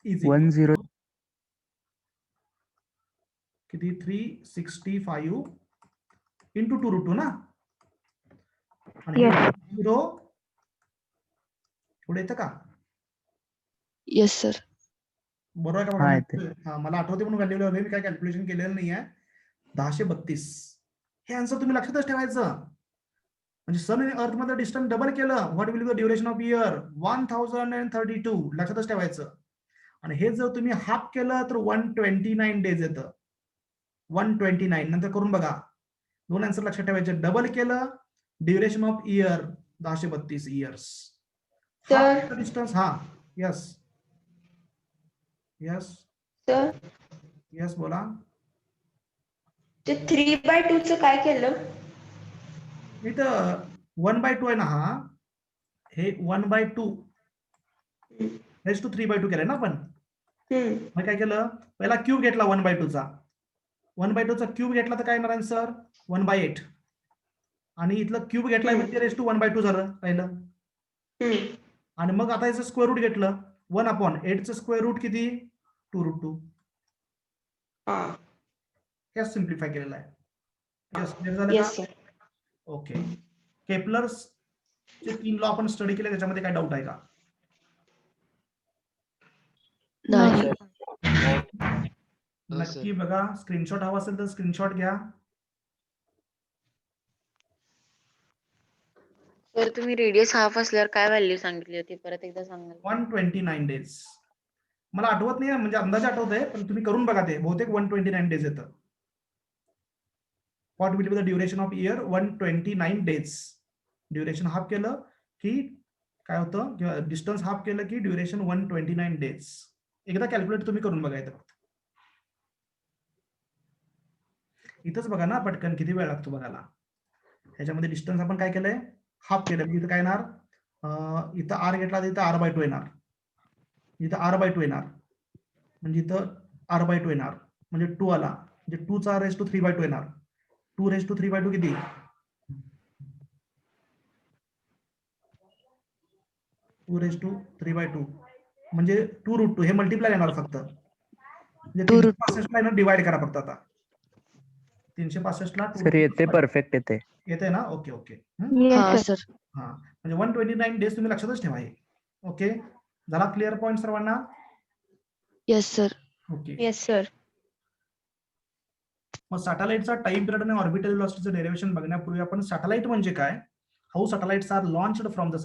इज 10 किती 365 इंटू 2√2 ना आणि Yes. 0 पुढे येतं का येस सर. बरोबर आहे का हा, बघा येते. हा, मला आठवते म्हणून व्हॅल्यू लावले मी काय कॅल्क्युलेशन केलेलं नाही आहे 1032 हे आन्सर तुम्ही लक्षातच ठेवायचं म्हणजे सन आणि अर्थ मध्ये डिस्टन्स डबल केलं what will be the duration of year 1032 लक्षातच ठेवायचं आणि हे जर तुम्ही हाफ केलं तर 129 डेज येतं 129 नंतर करून बघा दोन आन्सर लक्षात ठेवायचे डबल केलं duration of year 1032 years sir distance हा यस यस सर यस बोला ते 3/2 च काय केलं? इथं 1/2 आहे ना हा हे 1/2 रेस टू 3/2 केलंय ना आपण मग काय केलं पहिला क्यूब घेतला 1/2 चा 1/2 चा क्यूब घेतला तर काय येणार आन्सर 1/8 आणि इथलं क्यूब घेतला म्हणजे रेस टू 1/2 झालं पहिलं आणि मग आता याचं स्क्वेअर रूट घेतलं 1/8 चं स्क्वेअर रूट किती 2√2 हा हे सिम्प्लिफाय केलेलं आहे यस क्लिअर झालं का येस सर. ओके केपलर्स चे 3 लॉ आपण स्टडी केले त्याच्यामध्ये काय डाऊट आहे का नाही. नक्की बघा स्क्रीनशॉट हवा असेल तर स्क्रीनशॉट घ्या सर तुम्ही रेडियस हाफ असल्यावर काय व्हॅल्यू सांगितली होती परत एकदा सांगाल 129 डेज मला आठवत नाही म्हणजे अंदाजे आठवत आहे पण तुम्ही करून बघा ते बहुतेक 129 डेज येतं what will be the duration of year 129 days duration half केलं की काय होतं किंवा डिस्टन्स हाफ केलं की ड्युरेशन 129 डेज एकदा कॅल्क्युलेट तुम्ही करून बघा इथं इथंच बघा ना पटकन किती वेळ लागतो बघायला ह्याच्यामध्ये डिस्टन्स आपण काय केलंय हाफ केलं म्हणजे इथं काय येणार इथं r घेतला तर इथं r/2 येणार इथं r/2 येणार म्हणजे इथं r/2 येणार म्हणजे 2 आला म्हणजे 2 चा रेस टू 3/2 येणार 2 रेस टू 3/2 किती 2 रेस टू 3/2 म्हणजे 2√2 हे मल्टिप्लाय येणार फक्त म्हणजे 365 ला डिवाइड करा फक्त आता 365 ला सर येते परफेक्ट येते येते ना ओके ओके Yes, हा sir. सर. हा म्हणजे 129 डेज तुम्ही लक्षातच ठेवा हे ओके झाला क्लिअर पॉईंट सर्वांना yes sir. Okay yes sir. मग सॅटेलाइटचा टाइम पिरियड आणि ऑर्बिटल व्हेलॉसिटीचं डेरिव्हेशन बघण्यापूर्वी आपण सॅटेलाइट म्हणजे काय how satellites are launched from the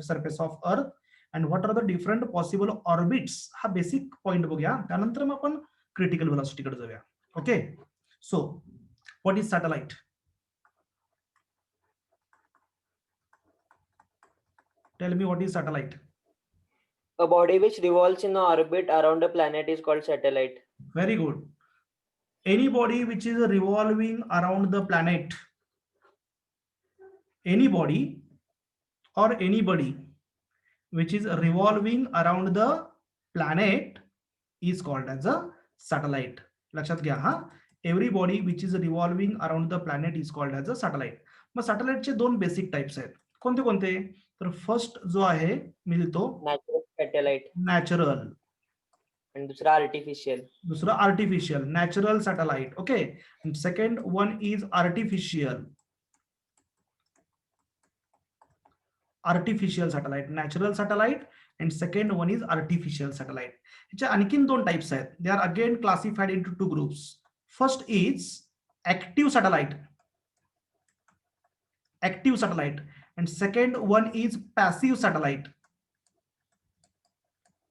surface of earth and what are the different possible orbits हा बेसिक पॉईंट बघूया त्यानंतर मग आपण क्रिटिकल व्हेलॉसिटीकडे जाऊया okay so what is satellite tell me what is satellite A body which revolves in orbit around a planet is called satellite. Very good. Any body which is revolving around the planet, any body or anybody which is revolving around the planet is called as a satellite. लक्षात घ्या हा every body which is revolving around the planet is called as a satellite. मग सॅटेलाइटचे दोन basic types आहेत कोणते कोणते तर first जो आहे मी लिहितो Natural satellite नॅचरल and दूसरा artificial. दूसरा artificial natural satellite okay second one is artificial satellite natural satellite and second one is artificial satellite ह्याच्या आणखीन दोन टाइप्स आहेत they are again classified into two groups first is active satellite and second one is passive satellite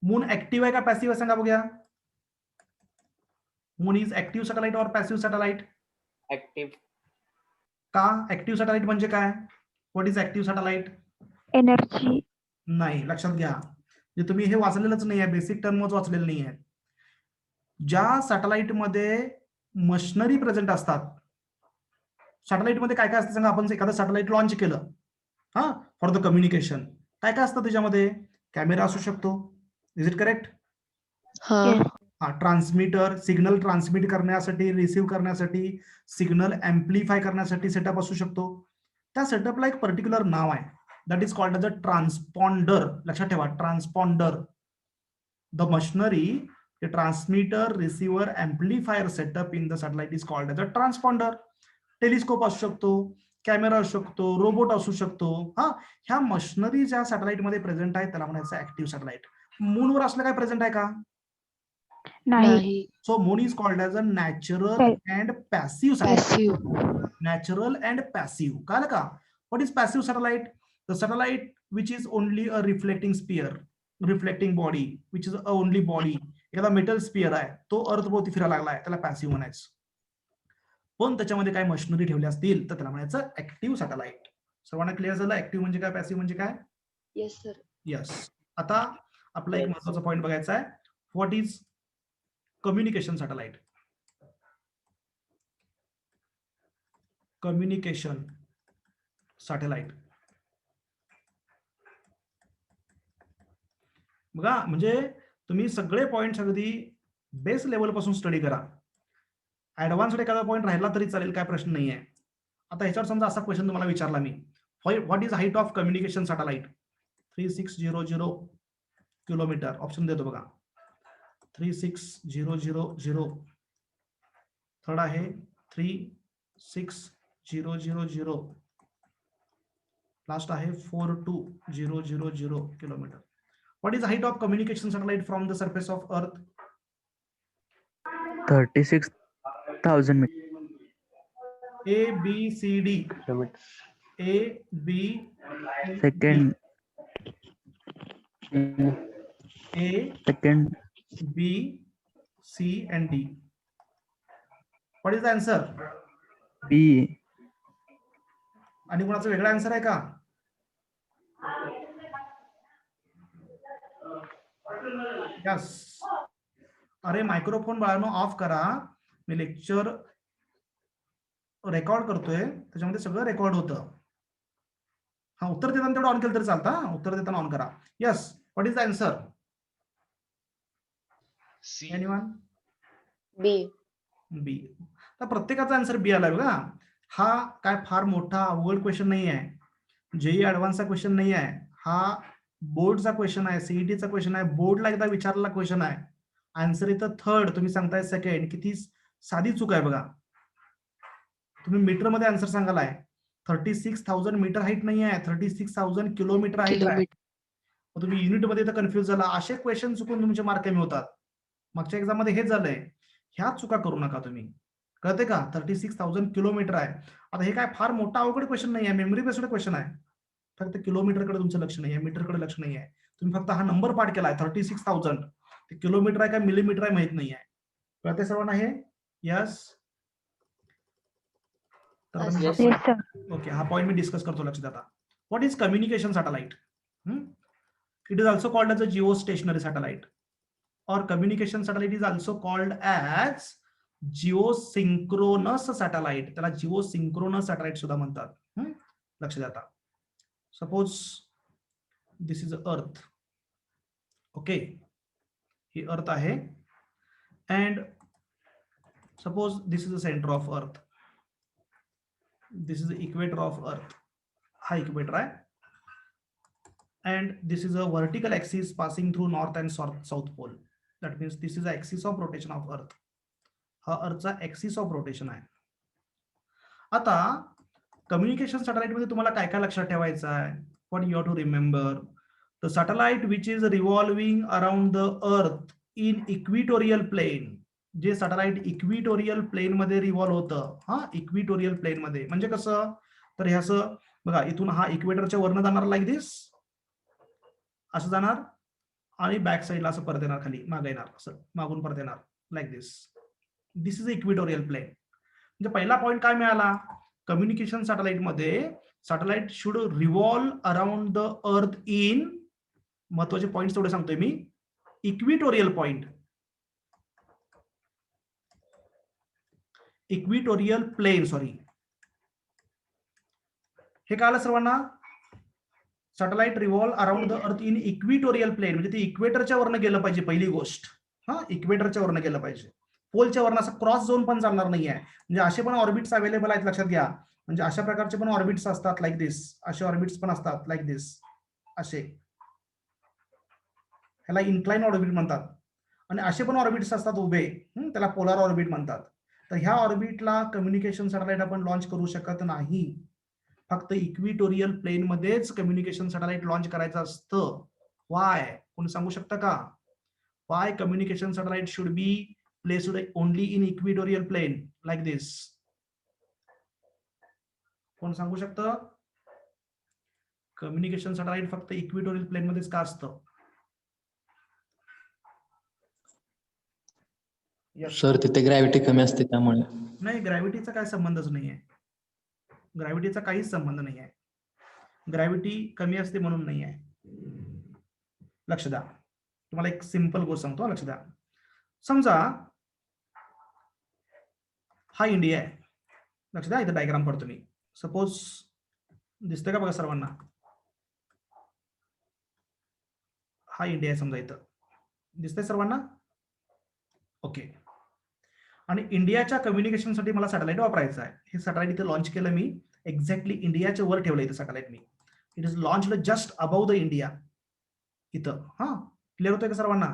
moon active आहे का passive आहे सांगा बघूया moon is active satellite और पॅसिव्ह सॅटेलाइट Active. का ऍक्टिव्ह सॅटेलाइट म्हणजे काय what is active satellite Energy. नाही लक्षात घ्या जे तुम्ही हे वाचलेलंच नाही आहे बेसिक टर्मच वाचलेलं नाही आहे ज्या सॅटेलाइट मध्ये मशिनरी प्रेझेंट असतात सॅटेलाइट मध्ये काय काय असतं सांगा आपण एखादं सॅटेलाइट लॉन्च केलं हा फॉर द कम्युनिकेशन काय काय असतं त्याच्यामध्ये कॅमेरा असू शकतो इज इट करेक्ट हा. Yes. हा ट्रान्समीटर सिग्नल ट्रान्समिट करण्यासाठी रिसिव्ह करण्यासाठी सिग्नल एम्प्लिफाय करण्यासाठी सेटअप असू शकतो त्या सेटअपला एक पर्टिक्युलर नाव आहे that is called as a transponder लक्षात ठेवा transponder the machinery, the transmitter, receiver, amplifier setup in the satellite is called as a transponder. Telescope असू शकतो, कॅमेरा असू शकतो, रोबोट असू शकतो. हा, ह्या मशिनरी ज्या सॅटेलाइट मध्ये प्रेझेंट आहे त्याला म्हणायचं ऍक्टिव्ह सॅटेलाइट. मूनवर असलं काय प्रेझेंट आहे का? नाही. नाही. So moon is called as a natural and passive satellite. Passive. Natural and passive. कळलं का? What is passive satellite? The satellite which is only a reflecting sphere, reflecting body, which is a only body. एखादा metal sphere आहे, तो अर्थ भोवती फिरायला लागलाय, त्याला पॅसिव्ह म्हणायचं. पण त्याच्यामध्ये काय मशिनरी ठेवल्या असतील तर त्याला म्हणायचं ऍक्टिव्ह सॅटेलाइट. सर्वांना क्लिअर झालं ऍक्टिव्ह म्हणजे काय, पॅसिव्ह म्हणजे काय? Yes, sir. यस. आता आपला एक महत्वाचा पॉईंट बघायचा आहे. What is communication satellite? Communication satellite बघा, म्हणजे तुम्ही सगळे पॉइंट्स अगदी बेस लेवल पासून स्टडी करा. ऍडव्हान्स एखादा पॉईंट राहिला तरी चालेल, काय प्रश्न नाही आहे. आता ह्याच्यावर समजा असा क्वेश्चन तुम्हाला विचारला मी, what is height of communication satellite? 3600 kilometre. Option देतो बघा, 36000. थर्ड आहे 36000. लास्ट आहे 42000 kilometre. What is the height of communication satellite from the surface of Earth? 36,000 meters. A, B, C, D. A, B, Second. A, Second. B, C, and D. What is the answer? B. आणि कोणाचा वेगळा answer आहे का? Yes. अरे microphone बाळांनो of करा. मी lecture record करतोय, त्याच्यामध्ये सगळं रेकॉर्ड होतं. हा, उत्तर देताना तेवढं ऑन केलं तरी चालतं. उत्तर देताना ऑन करा. Yes. What is the answer? C. Anyone? B. B. तर प्रत्येकाचा आन्सर बी आलाय बघा. हा काय फार मोठा अवघड क्वेश्चन नाही आहे, जेई ऍडव्हान्सचा क्वेश्चन नाही आहे. हा बोर्डचा क्वेश्चन आहे, सीईटीचा क्वेश्चन आहे, बोर्डला एकदा विचारलेला क्वेश्चन आहे. आन्सर इथं थर्ड, तुम्ही सांगताय सेकंड. किती साधी चूक आहे बघा. तुम्ही मीटर मध्ये आन्सर सांगालाय. 36,000 मीटर हाईट नाही आहे, 36,000 किलोमीटर हाईट आहे. तुम्ही युनिट मध्ये तर कन्फ्युज झाला. असे क्वेश्चन चुकून तुमचे मार्क कमी होतात. मागच्या एक्झाम मध्ये हेच झालंय. ह्या चुका करू नका तुम्ही, कळते का? 36,000 किलोमीटर आहे. आता हे काय फार मोठा अवघड क्वेश्चन नाही आहे, मेमरी बेस्ड क्वेश्चन आहे. फक्त किलोमीटरकडे तुमचं लक्ष नाही आहे, मीटरकडे लक्ष नाही आहे. तुम्ही फक्त हा नंबर पाठ केलाय 36,000. ते किलोमीटर आहे का मिलीमीटर आहे माहित नाही आहे. कळते सर्वांना हे? यस. Yes, sir. ओके, हा पॉइंट मी डिस्कस करतो, लक्षात आता. What is communication satellite? It is also called as a geostationary satellite, or communication satellite is also called as geosynchronous satellite. त्याला geosynchronous satellite सुद्धा म्हणतात. लक्ष द्या आता. Suppose this is earth. Okay, he earth आहे. And suppose this is the centre of अर्थ. दिस is the equator of earth. हा equator आहे. And this is a vertical axis passing through north and south pole. That means this is the axis of rotation of earth. हा अर्थचा axis of rotation आहे. आता communication satellite मध्ये तुम्हाला काय काय लक्षात ठेवायचं आहे? What you have to remember, the satellite which is revolving around the earth in equatorial plane. जे सॅटेलाइट इक्विटोरियल प्लेन मध्ये रिव्हॉल्व होतं. हा, इक्विटोरियल प्लेन मध्ये म्हणजे कसं? तर हे असं बघा, इथून हा इक्वेटरच्या वरनं जाणार लाईक दिस, असं जाणार आणि बॅक साईडला असं परत येणार, खाली मागे येणार, असं मागून परत येणार like this. This is equatorial plane. म्हणजे पहिला पॉईंट काय मिळाला? कम्युनिकेशन सॅटेलाइट मध्ये satellite should revolve around the earth in, महत्वाचे पॉइंट तेवढे सांगतोय मी, equatorial point, equatorial plane, sorry. हे कळलं सर्वांना? Satellite revolve around the earth in equatorial plane, म्हणजे ते इक्वेटरच्या वरनं गेलं पाहिजे पहिली गोष्ट. हा, इक्वेटरच्या वरनं गेलं पाहिजे. पोलच्या वरनं असं क्रॉस झोन पण चालणार नाही आहे. म्हणजे असे पण ऑर्बिट्स अवेलेबल आहेत, लक्षात घ्या. म्हणजे अशा प्रकारचे पण ऑर्बिट्स असतात लाईक दिस. असे ऑर्बिट्स पण असतात लाईक दिस, असे. ह्याला इन्क्लाइन ऑर्बिट म्हणतात. आणि असे पण ऑर्बिट्स असतात उभे, त्याला पोलार ऑर्बिट म्हणतात. तर ह्या ऑर्बिटला कम्युनिकेशन सॅटेलाइट आपण लॉन्च करू शकत नाही. फक्त इक्विटोरियल प्लेन मध्येच कम्युनिकेशन सॅटेलाइट लॉन्च करायचं असतं. वाय? कोणी सांगू शकता का? Why communication satellite should be placed only in equatorial plane like this? कोण सांगू शकतं? कम्युनिकेशन सॅटेलाइट फक्त इक्विटोरियल प्लेन मध्येच का असतं? सर तिथे ग्रॅव्हिटी कमी असते त्यामुळे. नाही, ग्रॅव्हिटीचा काय संबंधच नाहीये. ग्रॅव्हिटीचा काहीच संबंध नाही आहे. ग्रॅव्हिटी कमी असते म्हणून नाही आहे. लक्ष द्या, तुम्हाला एक सिंपल गोष्ट सांगतो, लक्ष द्या. समजा हा इंडिया आहे. लक्ष द्या, इथे डायग्राम पडतो मी. सपोज दिसतंय का बघा सर्वांना? हा इंडिया आहे समजा, इथं दिसतंय सर्वांना? ओके. आणि इंडियाच्या कम्युनिकेशनसाठी मला सॅटेलाइट वापरायचं आहे. हे सॅटेलाइट इथे लॉन्च केलं मी, एक्झॅक्टली इंडियाच्या वर ठेवलं इथं satellite me. It is launched just above the India. इथं हा क्लिअर होतोय का सर्वांना?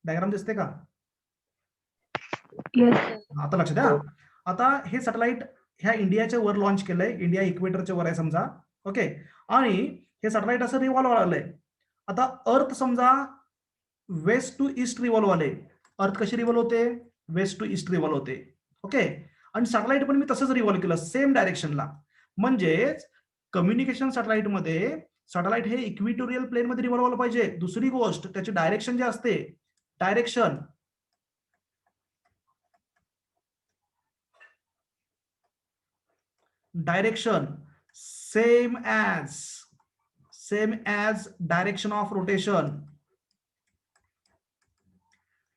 डायग्राम दिसते का? आता लक्ष द्या. आता हे सॅटेलाइट ह्या इंडियाच्या वर लॉन्च केलंय. इंडिया इक्वेटरच्या वर आहे समजा. ओके. आणि हे सॅटेलाइट असं रिव्हॉल्व्ह आलंय. आता अर्थ समजा वेस्ट टू ईस्ट रिव्हॉल्व्ह आले. अर्थ कशी रिव्हॉल्व्ह होते? वेस्ट टू ईस्ट रिव्हॉल्व्ह होते. ओके. आणि सॅटेलाइट पण मी तसंच रिव्हॉल्व्ह केलं सेम डायरेक्शनला. म्हणजेच कम्युनिकेशन सॅटेलाइट मध्ये सॅटेलाइट हे इक्विटोरियल प्लेन मध्ये रिव्हॉल्व्ह व्हायला पाहिजे. दुसरी गोष्ट त्याची डायरेक्शन जे असते, direction same as direction of rotation.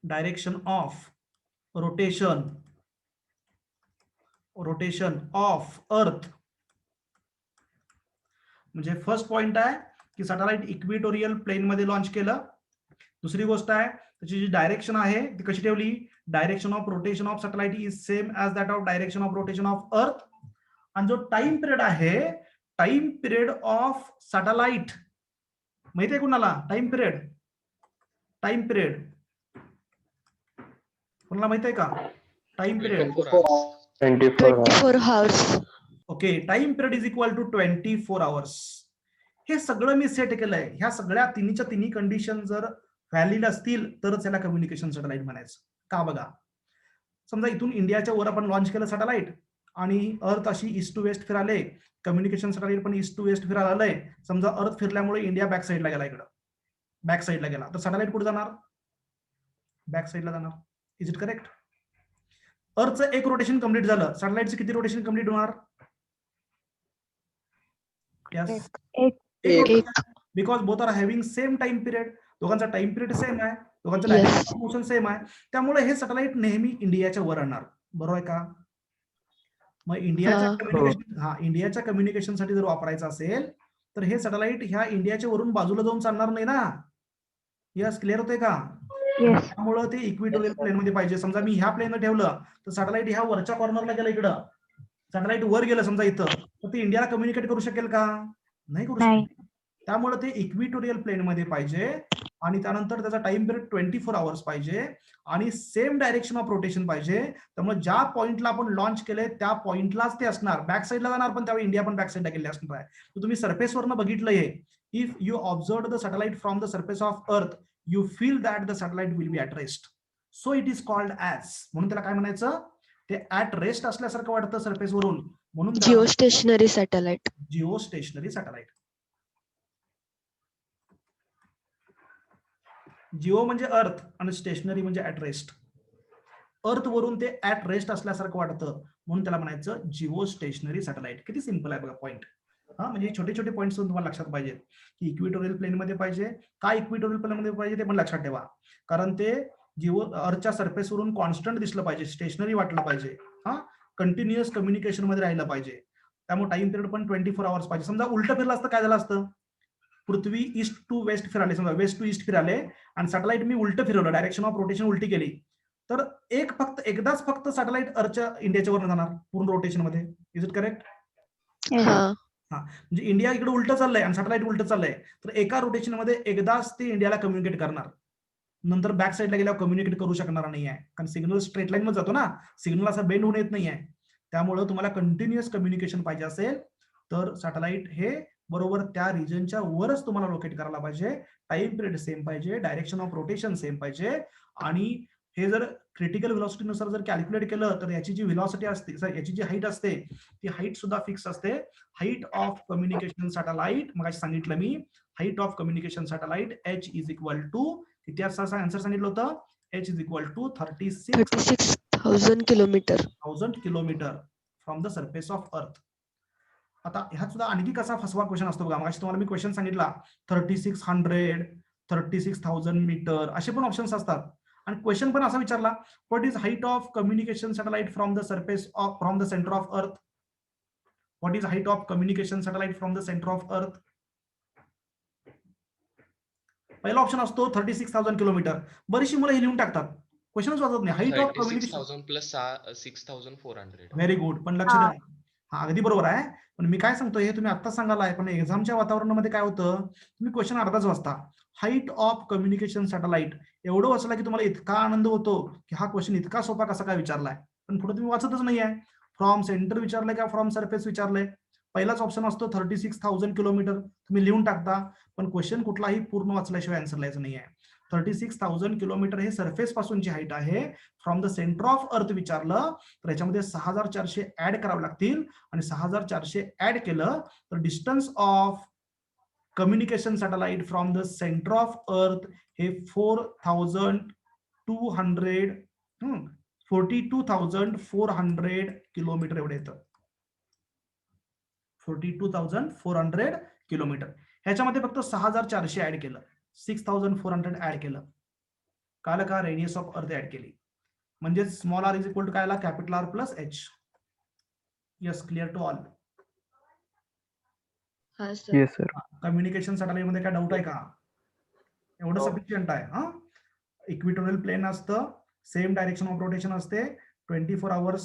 Direction of rotation of अर्थ. म्हणजे फर्स्ट पॉइंट आहे की सॅटेलाइट इक्विटोरियल प्लेन मध्ये लॉन्च केलं. दुसरी गोष्ट आहे त्याची जी डायरेक्शन आहे ती कशी ठेवली? Direction of rotation of satellite is same as that of direction of rotation of earth. आणि जो टाइम पिरियड आहे, टाइम पिरियड ऑफ सॅटेलाइट माहिती आहे कुणाला? टाइम पिरियड कोणाला माहित आहे का? Time period 24 hours. Okay. Time period is equal to 24 hours. हे सगळं मी सेट केलंय. ह्या सगळ्या तिन्ही कंडिशन जर व्हॅलिड असतील तरच याला कम्युनिकेशन सॅटेलाइट म्हणायचं. का? बघा, समजा इथून इंडियाच्या वर आपण लॉन्च केलं सॅटेलाइट आणि अर्थ अशी ईस्ट टू वेस्ट फिराले. कम्युनिकेशन सॅटेलाइट पण ईस्ट टू वेस्ट फिरायला आलंय. समजा अर्थ फिरल्यामुळे इंडिया बॅक साईडला गेला, इकडं बॅक साईडला गेला, तर सॅटेलाइट कुठे जाणार? बॅक साईडला जाणार. Is it correct? अर्थचं एक रोटेशन कंप्लीट झालं, सॅटेलाइटचं किती रोटेशन कंप्लीट होणार? यस, एक. Because both are having same time period. दोघांचा टाइम पिरियड सेम आहे, दोघांचं डायरेक्शन ऑफ मोशन सेम आहे. त्यामुळे हे सॅटेलाइट नेहमी इंडियाच्या वर आणणार. बरोबर आहे का? मग इंडियाच्या कम्युनिकेशनसाठी जर वापरायचं असेल तर हे सॅटेलाइट ह्या इंडियाच्या वरून बाजूला जाऊन चालणार नाही ना. यस, क्लिअर होतंय का? त्यामुळे ते इक्विटोरियल प्लेन मध्ये पाहिजे. समजा मी ह्या प्लेन ठेवलं तर सॅटेलाइट ह्या वरच्या कॉर्नरला गेलं, इकडं सॅटेलाइट वर गेलं समजा इथं, तर ते इंडियाला कम्युनिकेट करू शकेल का? नाही करू शकेल. त्यामुळे ते इक्विटोरियल प्लेन मध्ये पाहिजे आणि त्यानंतर त्याचा टाइम पिरियड 24 hours पाहिजे आणि सेम डायरेक्शन ऑफ रोटेशन पाहिजे. त्यामुळे ज्या पॉइंटला आपण लॉन्च केलंय त्या पॉइंटलाच ते असणार. बॅक साईडला जाणार, पण त्यावेळी इंडिया पण बॅक साईडला गेले असणार आहे. तर तुम्ही सरफेसवरनं बघितलंय. If you observe the satellite from the surface of अर्थ, you feel that the satellite will be at rest, so it is called as. म्हणून त्याला काय म्हणायचं? ते ऍट रेस्ट असल्यासारखं वाटतं सरफेस वरून, म्हणून जिओस्टेशनरी सॅटेलाइट. जिओस्टेशनरी सॅटेलाइट. जिओ म्हणजे अर्थ आणि स्टेशनरी म्हणजे ऍट रेस्ट. अर्थ वरून ते ऍट रेस्ट असल्यासारखं वाटतं म्हणून त्याला म्हणायचं जिओ स्टेशनरी सॅटेलाइट. किती सिंपल आहे बघा पॉइंट. हा, म्हणजे छोटे छोटे पॉईंट्स तुम्हाला लक्षात पाहिजे की इक्विटोरियल प्लेन मध्ये पाहिजे. का इक्विटोरियल प्लेन मध्ये पाहिजे ते पण लक्षात ठेवा, कारण ते जिओ अर्थच्या सरफेस वरून कॉन्स्टंट दिसलं पाहिजे, स्टेशनरी वाटलं पाहिजे, हा कंटिन्युअस कम्युनिकेशन मध्ये राहिलं पाहिजे. त्यामुळे टाइम पिरियड पण 24 hours पाहिजे. समजा उलट फिरलं असतं काय झालं असतं? पृथ्वी ईस्ट टू वेस्ट फिराले, समजा वेस्ट टू ईस्ट फिराले आणि सॅटेलाइट मी उलट फिरवलं, डायरेक्शन ऑफ रोटेशन उलटी केली, तर एकदाच फक्त सॅटेलाइट अर्थच्या इंडियाच्या वर जाणार पूर्ण रोटेशन मध्ये. Is it correct? म्हणजे इंडिया इकडे उलट चाललंय आणि सॅटेलाइट उलट चाललंय, तर एका रोटेशन मध्ये एकदाच ते इंडियाला कम्युनिकेट करणार. नंतर बॅक साईडला गेल्यावर कम्युनिकेट करू शकणार नाही आहे, कारण सिग्नल स्ट्रेट लाईन मध्ये जातो ना, सिग्नल असा बेंड होऊन येत नाही आहे. त्यामुळे तुम्हाला कंटिन्युअस कम्युनिकेशन पाहिजे असेल तर सॅटेलाइट हे बरोबर त्या रिजनच्या वरच तुम्हाला लोकेट करायला पाहिजे. टाइम पिरियड सेम पाहिजे, डायरेक्शन ऑफ रोटेशन सेम पाहिजे, आणि हे जर क्रिटिकल व्हेलॉसिटी नुसार जर कॅल्क्युलेट केलं तर याची जी व्हेलॉसिटी असते, याची जी हाईट असते ती हाईट सुद्धा फिक्स असते. हाईट ऑफ कम्युनिकेशन सॅटेलाइट मग सांगितलं मी, height of communication satellite h is equal to किती असं आन्सर सांगितलं होतं, h is equal to 36,000 kilometre. Kilometre from the surface of earth. आता ह्यात सुद्धा आणखी कसा फसवा क्वेश्चन असतो बघा. मग तुम्हाला मी क्वेश्चन सांगितला 3600, 36,000 मीटर असे पण ऑप्शन्स असतात. आणि क्वेश्चन पण असा विचारला, what is height of communication satellite from the surface of from the centre of अर्थ. What is height of communication satellite from the centre of अर्थ. पहिला ऑप्शन असतो 36,000 किलोमीटर. बरीचशी मुलं हे लिहून टाकतात, क्वेश्चनच वाचत नाही. Height of communication 36,000 plus 6,400. Very good, पण लक्ष द्या, हा अगदी बरोबर आहे. पण मी काय सांगतोय हे तुम्ही आत्ताच सांगायला आहे, पण एक्झामच्या वातावरणामध्ये काय होतं, तुम्ही क्वेश्चन अर्धाच वाचता. हाईट ऑफ कम्युनिकेशन सॅटेलाइट एवढं वाचला की तुम्हाला इतका आनंद होतो की हा क्वेश्चन इतका सोपा कसा काय विचारलाय, पण पुढे तुम्ही वाचतच नाही आहे. फ्रॉम सेंटर विचारलंय का फ्रॉम सरफेस विचारलंय. पहिलाच ऑप्शन असतो 36,000 किलोमीटर, तुम्ही लिहून टाकता, पण क्वेश्चन कुठलाही पूर्ण वाचल्याशिवाय आन्सर लिहायचं नाही आहे. 36,000 किलोमीटर हे सरफेस पासूनची हाईट आहे. फ्रॉम द सेंटर ऑफ अर्थ विचारलं तर याच्यामध्ये 6,400 ऍड करावे लागतील, आणि 6,400 ऍड केलं तर distance of communication satellite from the centre of अर्थ हे 42,400 किलोमीटर एवढे येतं. 42,400 किलोमीटर. ह्याच्यामध्ये फक्त 6,400 ऍड केलं, 6,400 ऍड केलं. काल का रेडियस ऑफ अर्थ ऍड केली, म्हणजे small R is equal to काय आला, capital R plus H. Yes, clear to all. हा sir. Yes sir. Communication satellite मध्ये काय डाऊट आहे का? एवढं सफिशियंट आहे. हा, इक्विटोरियल प्लेन असतं, सेम डायरेक्शन ऑफ रोटेशन असते, 24 आवर्स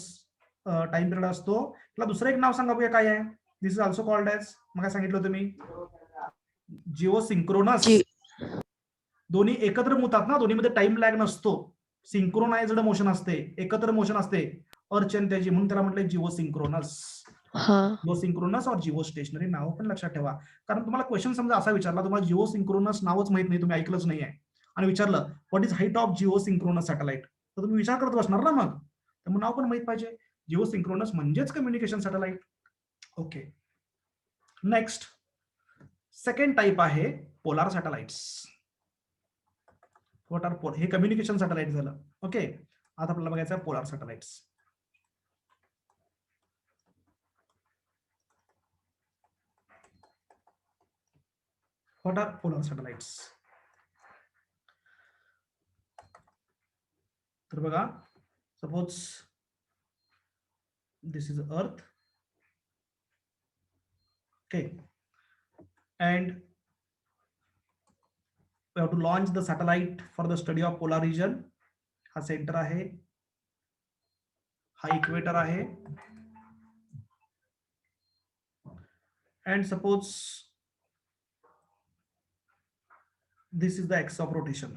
टाइम पिरियड असतो. त्याला दुसरं एक नाव सांगा बघूया काय आहे. This is also called age, मग काय सांगितलं तुम्ही, जिओसिंक्रोनस. दोन्ही एकत्र मुतात ना, दोन्हीमध्ये टाइम लॅग नसतो. सिंक्रोनाइज्ड मोशन असते, एकत्र मोशन असते अर्चन त्याची, म्हणून त्याला म्हटलंय जिओसिंक्रोनस. जिओसिंक्रोनस और जिओ स्टेशनरी नाव पण लक्षात ठेवा, कारण तुम्हाला क्वेश्चन समजा असा विचारला, तुम्हाला जिओसिंक्रोनस नावच माहित नाही, तुम्ही ऐकलंच नाही आहे, आणि विचारलं what is height of geosynchronous satellite, तर तुम्ही विचार करत बसणार ना, मग त्यामुळे नाव पण माहित पाहिजे. जिओसिंक्रोनस म्हणजेच communication satellite. Okay, next second type आहे पोलार सॅटेलाइट्स. हे कम्युनिकेशन सॅटेलाइट झालं. ओके, आता आपल्याला बघायचं polar satellites. What are polar satellites? तर बघा, suppose this is earth, okay, and we have to launch the satellite for the study of polar region. हा centre आहे, हा इक्वेटर आहे, and suppose this is the x of rotation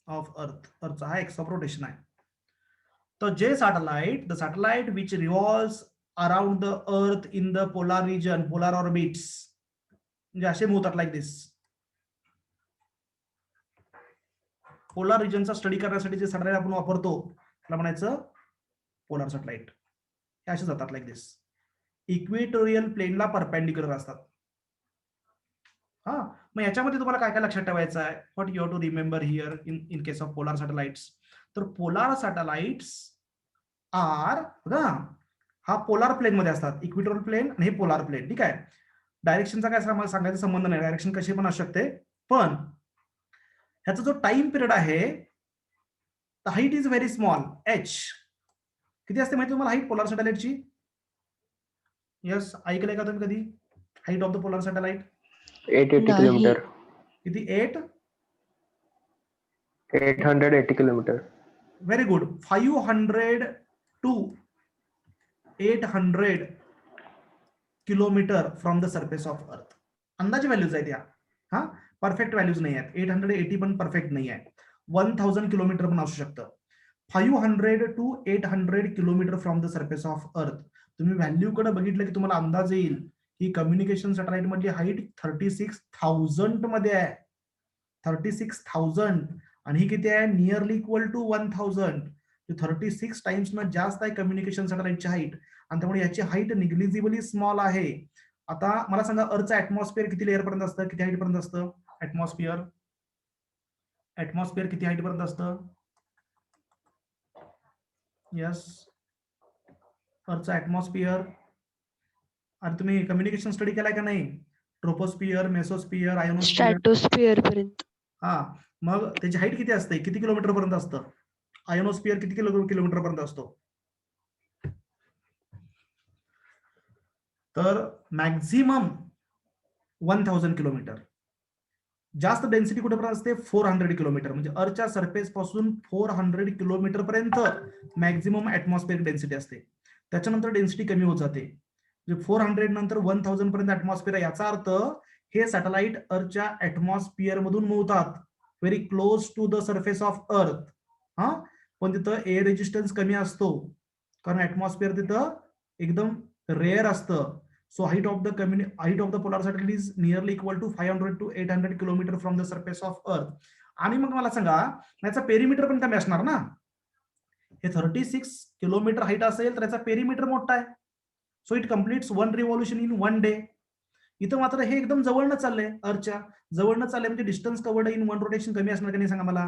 of earth. अर्थ हा x of rotation आहे. तर जे satellite, the satellite which revolves around the earth in the polar region, polar orbits, म्हणजे असे होतात लाईक दिस. पोलार रिजनचा स्टडी करण्यासाठी जे सॅटेलाइट आपण वापरतो त्याला म्हणायचं पोलार सॅटेलाइट. हे असे जातात लाईक दिस, इक्वेटोरियल प्लेनला परपेंडिक्युलर असतात. हा, मग याच्यामध्ये तुम्हाला काय काय लक्षात ठेवायचं आहे, what you have to remember here in case of polar satellites. तर पोलार सॅटेलाइट्स आर, बघा हा पोलार प्लेन मध्ये असतात, इक्वेटोरियल प्लेन आणि हे पोलार प्लेन. ठीक आहे, डायरेक्शनचा काय सांगायचा संबंध नाही, डायरेक्शन कशी पण असू शकते, पण ह्याचा जो टाइम पिरियड आहे, height is very small, H किती असते माहिती तुम्हाला हाईट पोलार सॅटेलाइटची? यस, ऐकलंय का तुम्ही कधी height of the polar satellite? 880 kilometre. किती? 880 kilometre. Very good. 500 to 800 kilometre from the surface of अर्थ. अंदाजे व्हॅल्यूज आहेत या, हा परफेक्ट व्हॅल्यूज नाही आहेत. 880 पण परफेक्ट नाही आहे. 1000 किलोमीटर पण असू शकतं. 500 to 800 kilometre from the surface of अर्थ. तुम्ही व्हॅल्यू कडे बघितलं की तुम्हाला अंदाज येईल की कम्युनिकेशन सॅटेलाइट मधली हाईट 36,000 मध्ये आहे. 36,000 आणि ही किती आहे? Nearly equal to 1000. 36 टाइम्स न जास्त आहे कम्युनिकेशन सॅटेलाइटची हाईट आणि त्यामुळे याची हाईट निग्लिजिबली स्मॉल आहे. आता मला सांगा अर्थचं ऍटमॉस्फिअर किती लेअर पर्यंत असतं, किती हाईट पर्यंत असतं? ऍटमॉस्फिअर किती हाईट पर्यंत असतं? यस, अर्थचं ऍटमॉस्फिअर. आणि तुम्ही कम्युनिकेशन स्टडी केलाय का नाही? ट्रोपोस्फिअर, मेसोस्फिअर, आयोनोस्फिअर. स्ट्रॅटोस्फिअर पर्यंत. हा, मग त्याची हाईट किती असते? किती किलोमीटर पर्यंत असतं? आयोनोस्फिअर किती किलोमीटर पर्यंत असतो? तर मॅक्झिमम 1000 किलोमीटर. जास्त डेन्सिटी कुठेपर्यंत असते? 400 किलोमीटर. म्हणजे अर्थच्या सरफेस पासून 400 किलोमीटर पर्यंत मॅक्झिमम ऍटमॉस्फिअरिक डेन्सिटी असते. त्याच्यानंतर डेन्सिटी कमी होत जाते. म्हणजे 400 नंतर 1000 पर्यंत ऍटमॉस्फिअर. याचा अर्थ हे सॅटेलाइट अर्थच्या ऍटमॉस्फिअर मधून मोडतात, very close to the surface of earth. हा, पण तिथं एअर रेजिस्टन्स कमी असतो कारण ऍटमॉस्फिअर तिथं एकदम रेअर असतं. So height of the polar satellite is nearly equal to 500 to 800 kilometre from the surface of earth. आणि मग मला सांगा याचा पेरिमीटर पण कमी असणार ना. हे 36 किलोमीटर हाईट असेल तर याचा पेरिमीटर मोठा आहे. So it completes 1 revolution in 1 day. इथं मात्र हे एकदम जवळनं चाललंय, अर्थच्या जवळनं चाललंय म्हणजे डिस्टन्स कवर्ड इन 1 रोटेशन कमी असणार का नाही सांगा मला.